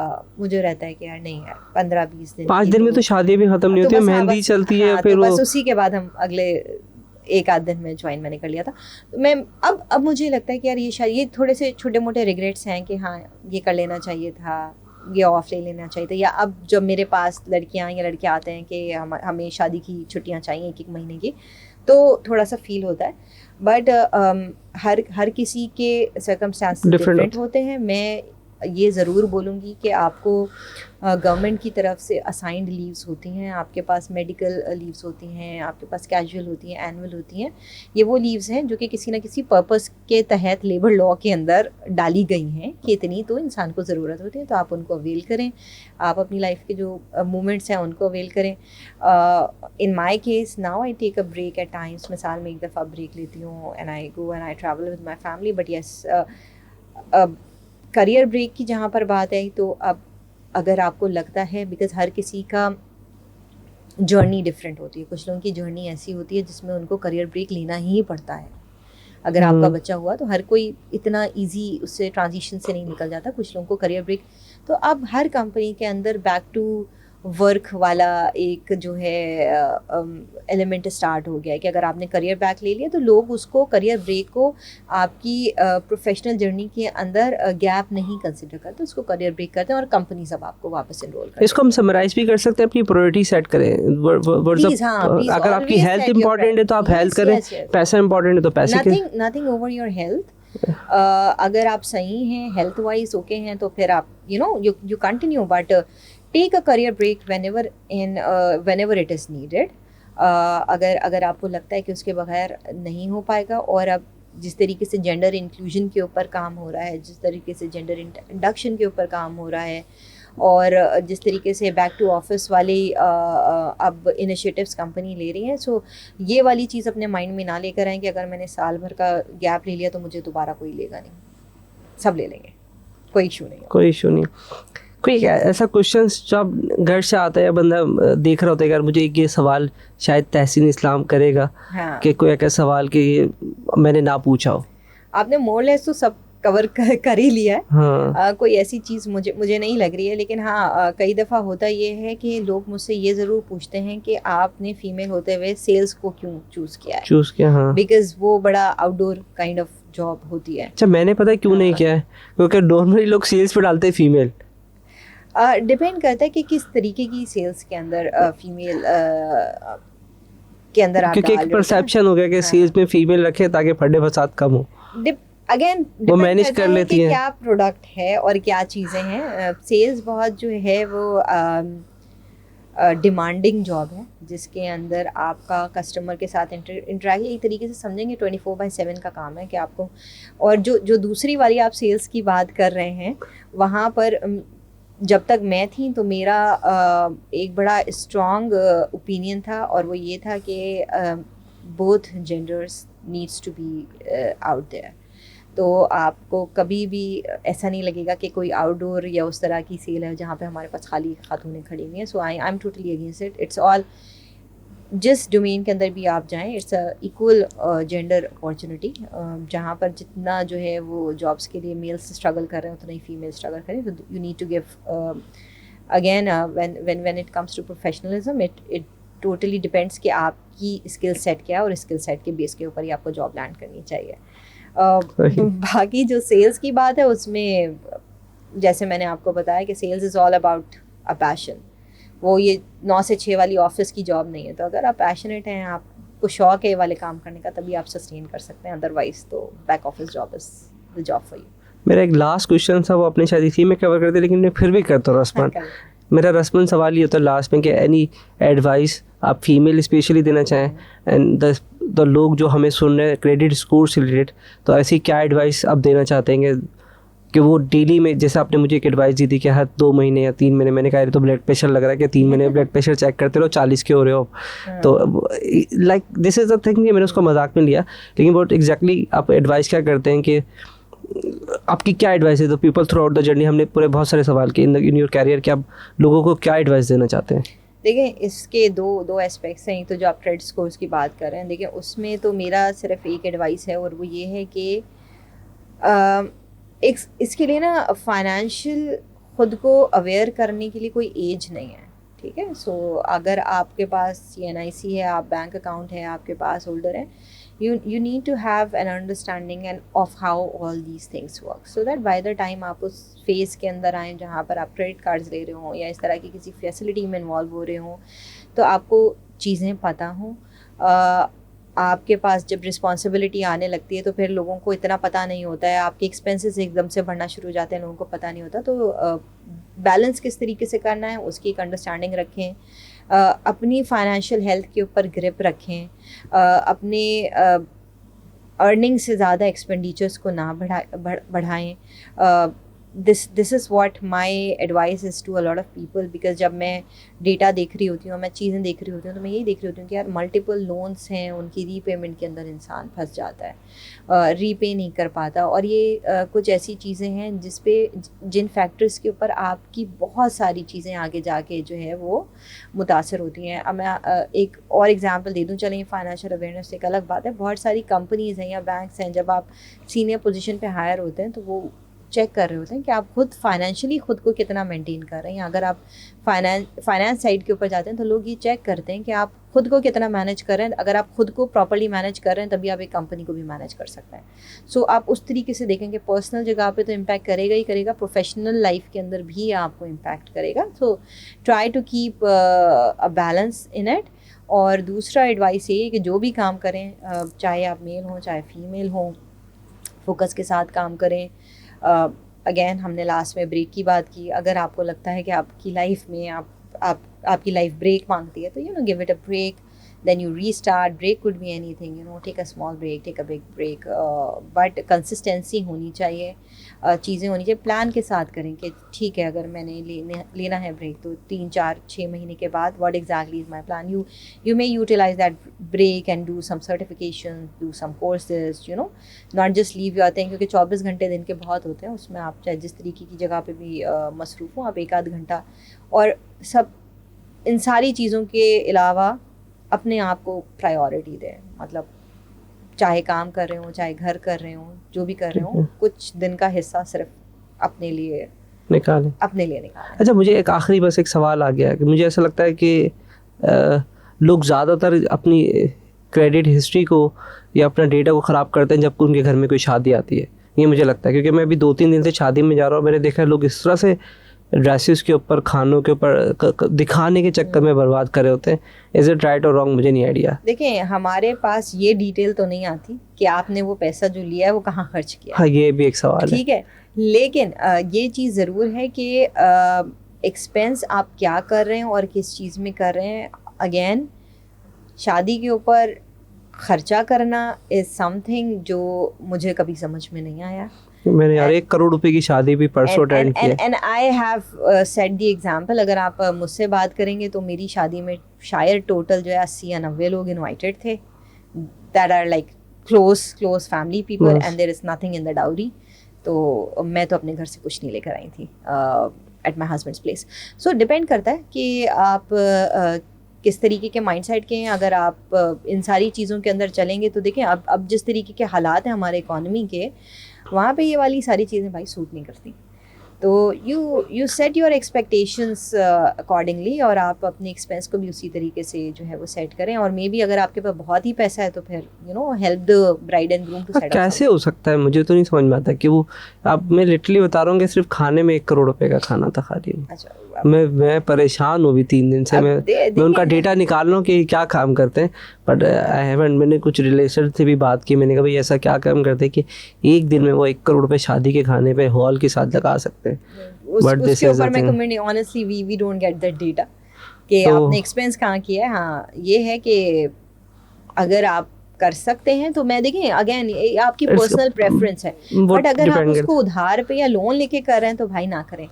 मुझे रहता है कि यार नहीं यार, 15-20 दिन 5 दिन में तो शादी भी खत्म नहीं तो होती है, बस, मेहंदी चलती है, हाँ, फिर तो वो बस उसी के बाद हम अगले 1 आध दिन में ज्वाइन मैंने कर लिया था। तो मैं अब मुझे लगता है कि यार ये शायद ये थोड़े से छोटे मोटे रिग्रेट्स हैं कि हाँ ये कर लेना चाहिए था, ये ऑफ ले लेना चाहिए था। या अब जब मेरे पास लड़कियां या लड़के आते हैं कि हमें शादी की छुट्टियां चाहिए 1-1 महीने की, तो थोड़ा सा फील होता है। बट हर किसी के सर्कमस्टांसेस डिफरेंट होते हैं। मैं ये ज़रूर बोलूँगी कि आपको गवर्नमेंट की तरफ से असाइंड लीव्स होती हैं, आपके पास मेडिकल लीव्स होती हैं, आपके पास कैजुअल होती हैं, एनुअल होती हैं। ये वो लीव्स हैं जो कि किसी ना किसी पर्पस के तहत लेबर लॉ के अंदर डाली गई हैं कि इतनी तो इंसान को ज़रूरत होती है, तो आप उनको अवेल करें। आप अपनी लाइफ के जो मोमेंट्स हैं उनको अवेल करें। In my case now I take a break at times. मैं साल में 1 दफ़ा ब्रेक लेती हूँ and I go and I travel with my family. But yes, career break की जहाँ पर बात आई, तो अब अगर आपको लगता है, बिकॉज़ हर किसी का जर्नी डिफरेंट होती है। कुछ लोगों की जर्नी ऐसी होती है जिसमें उनको करियर ब्रेक लेना ही पड़ता है। अगर आपका बच्चा हुआ तो हर कोई इतना इजी उससे ट्रांजिशन से नहीं निकल जाता। कुछ लोगों को करियर ब्रेक, तो अब हर कंपनी के अंदर बैक टू वर्क वाला एक जो है एलिमेंट स्टार्ट हो गया है कि अगर आपने करियर बैक ले लिया तो लोग उसको करियर ब्रेक को आपकी प्रोफेशनल जर्नी के अंदर गैप नहीं कंसिडर करते, उसको करियर ब्रेक करते हैं और कंपनी सब आपको वापस एनरोल करते हैं। इसको हम समराइज भी कर सकते हैं, अपनी प्रायोरिटी सेट करें। Please, हाँ, please, अगर आपकी always health set your important है तो आप हेल्थ करें, पैसा इंपॉर्टेंट है तो पैसे करें। Nothing over your health. अगर आप सही हैं, हेल्थ वाइज ओके हैं, तो फिर आप you continue, but take a career break whenever it is needed. अगर आपको लगता है कि उसके बगैर नहीं हो पाएगा, और अब जिस तरीके से जेंडर इंक्लूजन के ऊपर काम हो रहा है, जिस तरीके से जेंडर इंडक्शन के ऊपर काम हो रहा है, और जिस तरीके से बैक टू ऑफिस वाले अब इनिशिएटिव्स कंपनी ले रही हैं, सो ये वाली चीज़ अपने माइंड में ना लेकर आएँ कि अगर मैंने साल भर का गैप ले लिया तो मुझे दोबारा कोई लेगा नहीं। सब ले लेंगे, कोई इशू नहीं। कोई इशू नहीं। कोई ऐसा क्वेश्चन जो आप घर से आता है, बंदा देख रहा होता है यार मुझे ये सवाल शायद तहसीन इस्लाम करेगा, हाँ, कि कोई ऐसा सवाल कि ये मैंने ना पूछा हो? आपने मोर लेस तो सब कवर कर ही लिया है। हाँ। कोई ऐसी चीज़ मुझे नहीं लग रही है, लेकिन हाँ कई दफ़ा होता ये है कि लोग मुझसे ये ज़रूर पूछते हैं कि आपने फीमेल होते हुए सेल्स को क्यों चूज़ किया है। हाँ, बिकॉज वो बड़ा आउटडोर काइंड ऑफ जॉब होती है। अच्छा, मैंने पता है क्यों नहीं किया है, क्योंकि नॉर्मली लोग सेल्स पे डालते हैं फीमेल। डिपेंड करता है कि किस तरीके की सेल्स के अंदर फीमेल के अंदर आप क्योंकि एक परसेप्शन हो गया कि सेल्स में फीमेल रखे ताकि फड्डे फसाद कम हो। अगेन वो मैनेज कर लेती हैं, क्या प्रोडक्ट है और क्या चीज़ें हैं। सेल्स बहुत जो है वो डिमांडिंग जॉब है, जिसके अंदर आपका कस्टमर के साथ इंटरेक्ट एक तरीके से समझेंगे 24/7 का काम है कि आपको। और जो दूसरी वाली आप सेल्स की बात कर रहे हैं, वहाँ पर जब तक मैं थी तो मेरा एक बड़ा स्ट्रॉन्ग ओपिनियन था, और वो ये था कि both genders needs to be out there. तो आपको कभी भी ऐसा नहीं लगेगा कि कोई आउटडोर या उस तरह की सेल है जहाँ पे हमारे पास खाली खातूनें खड़ी हुई हैं। So I am totally against it. It's all, जिस डोमेन के अंदर भी आप जाएं, it's a equal gender opportunity. जहाँ पर जितना जो है वो जॉब्स के लिए मेल्स स्ट्रगल कर रहे हैं उतना ही फीमेल स्ट्रगल करें। तो you need to give again when it comes to professionalism, it totally depends कि आपकी स्किल सेट क्या है, और स्किल सेट के बेस के ऊपर ही आपको जॉब लैंड करनी चाहिए। बाकी जो सेल्स की बात है उसमें जैसे मैंने आपको बताया कि sales is all about a passion. वो ये 9 से 6 वाली ऑफिस की जॉब नहीं है। तो अगर आप पैशनेट हैं, आपको शौक है वाले काम करने का, तभी आप सस्टेन कर सकते हैं। अदरवाइज तो back office job is the job for you. मेरा एक लास्ट क्वेश्चन था, वो अपने शायद इसी में कवर कर दे, लेकिन मैं फिर भी करता हूँ रेस्पॉन्ड। मेरा रस्मन सवाल ये होता है लास्ट में कि एनी एडवाइस आप फीमेल स्पेशली देना चाहें, एंड द लोग जो हमें सुन रहे हैं क्रेडिट स्कोर से रिलेटेड, तो ऐसी क्या एडवाइस आप देना चाहते हैं कि वो डेली में, जैसे आपने मुझे एक एडवाइस दी थी कि हर 2 महीने या 3 महीने, मैंने कहा तो ब्लड प्रेशर लग रहा है कि 3 महीने ब्लड प्रेशर चेक करते रहो, 40 के हो रहे हो, तो like this is the thing कि मैंने उसको मजाक में लिया, लेकिन वो एग्जैक्टली आप एडवाइस क्या करते हैं कि आपकी क्या एडवाइस है the people through out the journey? हमने पूरे बहुत सारे सवाल किए इन योर कैरियर कि आप लोगों को क्या एडवाइस देना चाहते हैं? देखिए, इसके दो एस्पेक्ट्स हैं। तो जो आप क्रेडिट स्कोर्स की बात कर रहे हैं, देखिए उसमें तो मेरा सिर्फ एक एडवाइस है, और वो ये है कि इसके लिए ना फाइनेंशियल खुद को अवेयर करने के लिए कोई एज नहीं है, ठीक है। सो अगर आपके पास CNIC है, आप बैंक अकाउंट है आपके पास, होल्डर है, you need to have an understanding and of how all these things work, so that by the time आप उस फेज़ के अंदर आएँ जहाँ पर आप क्रेडिट कार्ड्स ले रहे हो या इस तरह की किसी फैसिलिटी में इन्वॉल्व हो रहे हो, तो आपको चीज़ें पता हों। आपके पास जब रिस्पॉन्सिबिलिटी आने लगती है तो फिर लोगों को इतना पता नहीं होता है, आपके एक्सपेंसेस एकदम से बढ़ना शुरू हो जाते हैं, लोगों को पता नहीं होता। तो बैलेंस किस तरीके से करना है उसकी एक अंडरस्टैंडिंग रखें, अपनी फाइनेंशियल हेल्थ के ऊपर ग्रिप रखें, अपने अर्निंग से ज़्यादा एक्सपेंडिचर्स को ना बढ़ाएं। This is what my advice is to a lot of people, because जब मैं डेटा देख रही होती हूँ, मैं चीज़ें देख रही होती हूँ, तो मैं यही देख रही होती हूँ कि यार मल्टीपल लोन्स हैं, उनकी रीपेमेंट के अंदर इंसान फंस जाता है, रीपे नहीं कर पाता। और ये कुछ ऐसी चीज़ें हैं जिन फैक्टर्स के ऊपर आपकी बहुत सारी चीज़ें आगे जाके जो है वो मुतासर होती हैं। अब मैं एक और एग्जांपल दे दूँ, चलें फाइनेंशियल अवेयरनेस एक अलग बात है। बहुत सारी कंपनीज़ हैं या बैंक्स हैं, जब आप सीनियर पोजीशन पे हायर होते हैं तो वो चेक कर रहे होते हैं कि आप खुद फाइनेंशियली खुद को कितना मेंटेन कर रहे हैं। अगर आप फाइनेंस साइड के ऊपर जाते हैं तो लोग ये चेक करते हैं कि आप खुद को कितना मैनेज कर रहे हैं। अगर आप खुद को प्रॉपर्ली मैनेज कर रहे हैं तभी आप एक कंपनी को भी मैनेज कर सकते हैं। सो आप उस तरीके से देखेंगे, पर्सनल जगह पे तो इम्पैक्ट करेगा ही करेगा, प्रोफेशनल लाइफ के अंदर भी आपको इम्पैक्ट करेगा। So try to keep a balance in it. और दूसरा एडवाइस ये है कि जो भी काम करें, चाहे आप मेल हों चाहे फीमेल हों, फोकस के साथ काम करें। अगेन हमने लास्ट में ब्रेक की बात की। अगर आपको लगता है कि आपकी लाइफ में आपकी लाइफ ब्रेक मांगती है, तो give it a break, then you restart. Break could be anything, take a small break, take a big break, but consistency होनी चाहिए, चीज़ें होनी चाहिए। प्लान के साथ करें कि ठीक है, अगर मैंने लेना है ब्रेक तो 3, 4, 6 महीने के बाद what exactly is my plan. You may utilize that break and do some certifications, do some courses, not just leave your thing, क्योंकि 24 घंटे दिन के बहुत होते हैं, उसमें आप चाहे जिस तरीके की जगह पे भी मसरूफ़ हों, आप 1-आध घंटा, और सब इन सारी चीज़ों के अलावा अपने आप को प्रायोरिटी दें। मतलब चाहे काम कर रहे हो, चाहे घर कर रहे हो, जो भी कर रहे हो, कुछ दिन का हिस्सा सिर्फ अपने लिए निकालें। अच्छा, मुझे एक आखिरी बस एक सवाल आ गया कि मुझे ऐसा लगता है कि लोग ज़्यादातर अपनी क्रेडिट हिस्ट्री को या अपना डेटा को ख़राब करते हैं जब उनके घर में कोई शादी आती है। ये मुझे लगता है, क्योंकि मैं अभी 2-3 दिन से शादी में जा रहा हूँ, मैंने देखा है लोग इस तरह से ड्रेसेस के ऊपर, खानों के ऊपर दिखाने के चक्कर में बर्बाद कर रहे होते हैं। इज इट राइट और रॉन्ग, मुझे नहीं आइडिया। देखिए, हमारे पास ये डिटेल तो नहीं आती कि आपने वो पैसा जो लिया है वो कहाँ खर्च किया। हाँ, ये भी एक सवाल है। ठीक है, लेकिन ये चीज़ ज़रूर है कि एक्सपेंस आप क्या कर रहे हैं और किस चीज़ में कर रहे हैं। अगेन, शादी के ऊपर खर्चा करना इज़ समथिंग जो मुझे कभी समझ में नहीं आया। मैंने यार 1 करोड़ रुपए की शादी भी परसों अटेंड की है। And I have set the example. अगर आप मुझसे बात करेंगे तो मेरी शादी में शायद टोटल जो है 80 या 90 लोग इनवाइटेड थे, that are like close family people, and there is nothing in the dowry. तो मैं तो अपने घर से कुछ नहीं लेकर आई थी at my husband's place. So depend करता है कि आप किस तरीके के माइंडसेट के हैं। अगर आप इन सारी चीज़ों के अंदर चलेंगे तो देखें, अब जिस तरीके के हालात हैं हमारे इकॉनमी के, वहाँ पे ये वाली सारी चीज़ें भाई सूट नहीं करती। तो you set your expectations accordingly, और आप अपने एक्सपेंस को भी उसी तरीके से जो है वो सेट करें। और मे बी अगर आपके पास बहुत ही पैसा है तो फिर help the bride and groom to set. कैसे हो सकता है, मुझे तो नहीं समझ में आता कि वो, अब मैं लिटरली बता रहा हूँ कि सिर्फ खाने में 1 करोड़ रुपए का खाना था खाली। अच्छा, मैं परेशान हूँ भी 3 दिन से। मैं उनका डेटा निकाल रहा हूँ कि क्या काम करते हैं, बट आई हैवंट। मैंने कुछ रिलेशन से भी बात की, मैंने कहा भाई ऐसा क्या काम करते हैं कि एक दिन में वो 1 करोड़ रुपए शादी के खाने पे हॉल के साथ लगा सकते हैं। But this उसके is the ऊपर मैं thing. Comment honestly we don't get that data कि तो- आपने एक्सपेंस कहाँ किया है। हाँ ये है कि अगर आप कर सकते हैं तो मैं देखें अगेन आपकी It's- पर्सनल प्रेफरेंस है, वो बट अगर आप depend उसको उधार पे या लोन लेके कर रहे हैं तो भाई ना करें।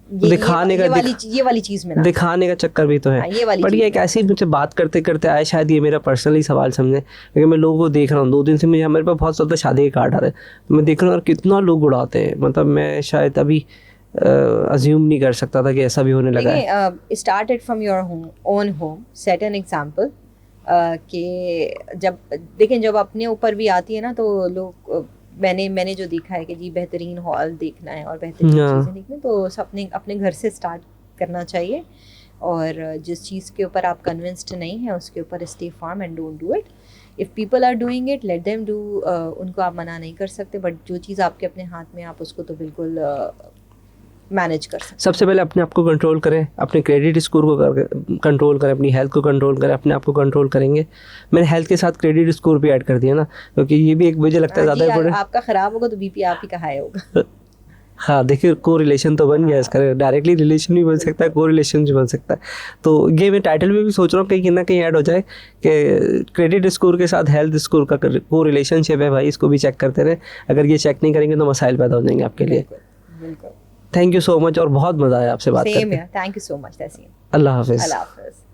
दिखाने का ये वाली चीज में ना दिखाने का चक्कर भी तो है। हाँ, ये वाली बट चीज़ ये एक ऐसी मुझे बात करते करते आए, शायद ये मेरा पर्सनली सवाल समझे, क्योंकि मैं लोगों को देख रहा हूँ 2 दिन से, मुझे मेरे पास बहुत ज़्यादा शादी के कार्ड आ रहे हैं, तो मैं देख रहा हूँ यार कितना लोग उड़ाते हैं। मतलब मैं शायद अभी अज्यूम नहीं कर सकता था कि ऐसा भी होने लगा है। Started from your home own home, set an example कि जब देखें जब अपने ऊपर भी आती है ना तो लोग मैंने जो देखा है कि जी बेहतरीन हॉल देखना है और बेहतरीन हाँ। चीज़ें देखनी, तो सबने अपने घर से स्टार्ट करना चाहिए। और जिस चीज़ के ऊपर आप कन्विंस्ड नहीं है उसके ऊपर stay firm and don't do it. If people are doing it let them do, उनको आप मना नहीं कर सकते, बट जो चीज़ आपके अपने हाथ में आप उसको तो बिल्कुल मैनेज कर सकते। सबसे पहले अपने आप को कंट्रोल करें, अपने क्रेडिट स्कोर को कंट्रोल करें, अपनी हेल्थ को कंट्रोल करें, अपने आप को कंट्रोल करेंगे। मैंने हेल्थ के साथ क्रेडिट स्कोर भी ऐड कर दिया ना, क्योंकि ये भी एक मुझे लगता है ज़्यादा इम्पोर्टेंट। आपका ख़राब होगा तो बीपी आप ही का हाई होगा। हाँ देखिए, को रिलेशन तो बन गया इसका, डायरेक्टली रिलेशन भी बन सकता है, को रिलेशन भी बन सकता है। तो ये मैं टाइटल में भी सोच रहा हूँ कहीं ना कहीं ऐड हो जाए कि क्रेडिट स्कोर के साथ हेल्थ स्कोर का को रिलेशनशिप है भाई, इसको भी चेक करते रहे। अगर ये चेक नहीं करेंगे तो मसाइल पैदा हो जाएंगे आपके लिए। बिल्कुल। थैंक यू सो मच, और बहुत मज़ा आया आपसे बात करके। थैंक यू सो मच तहसीन। अल्लाह हाफिज़। अल्लाह हाफिज़।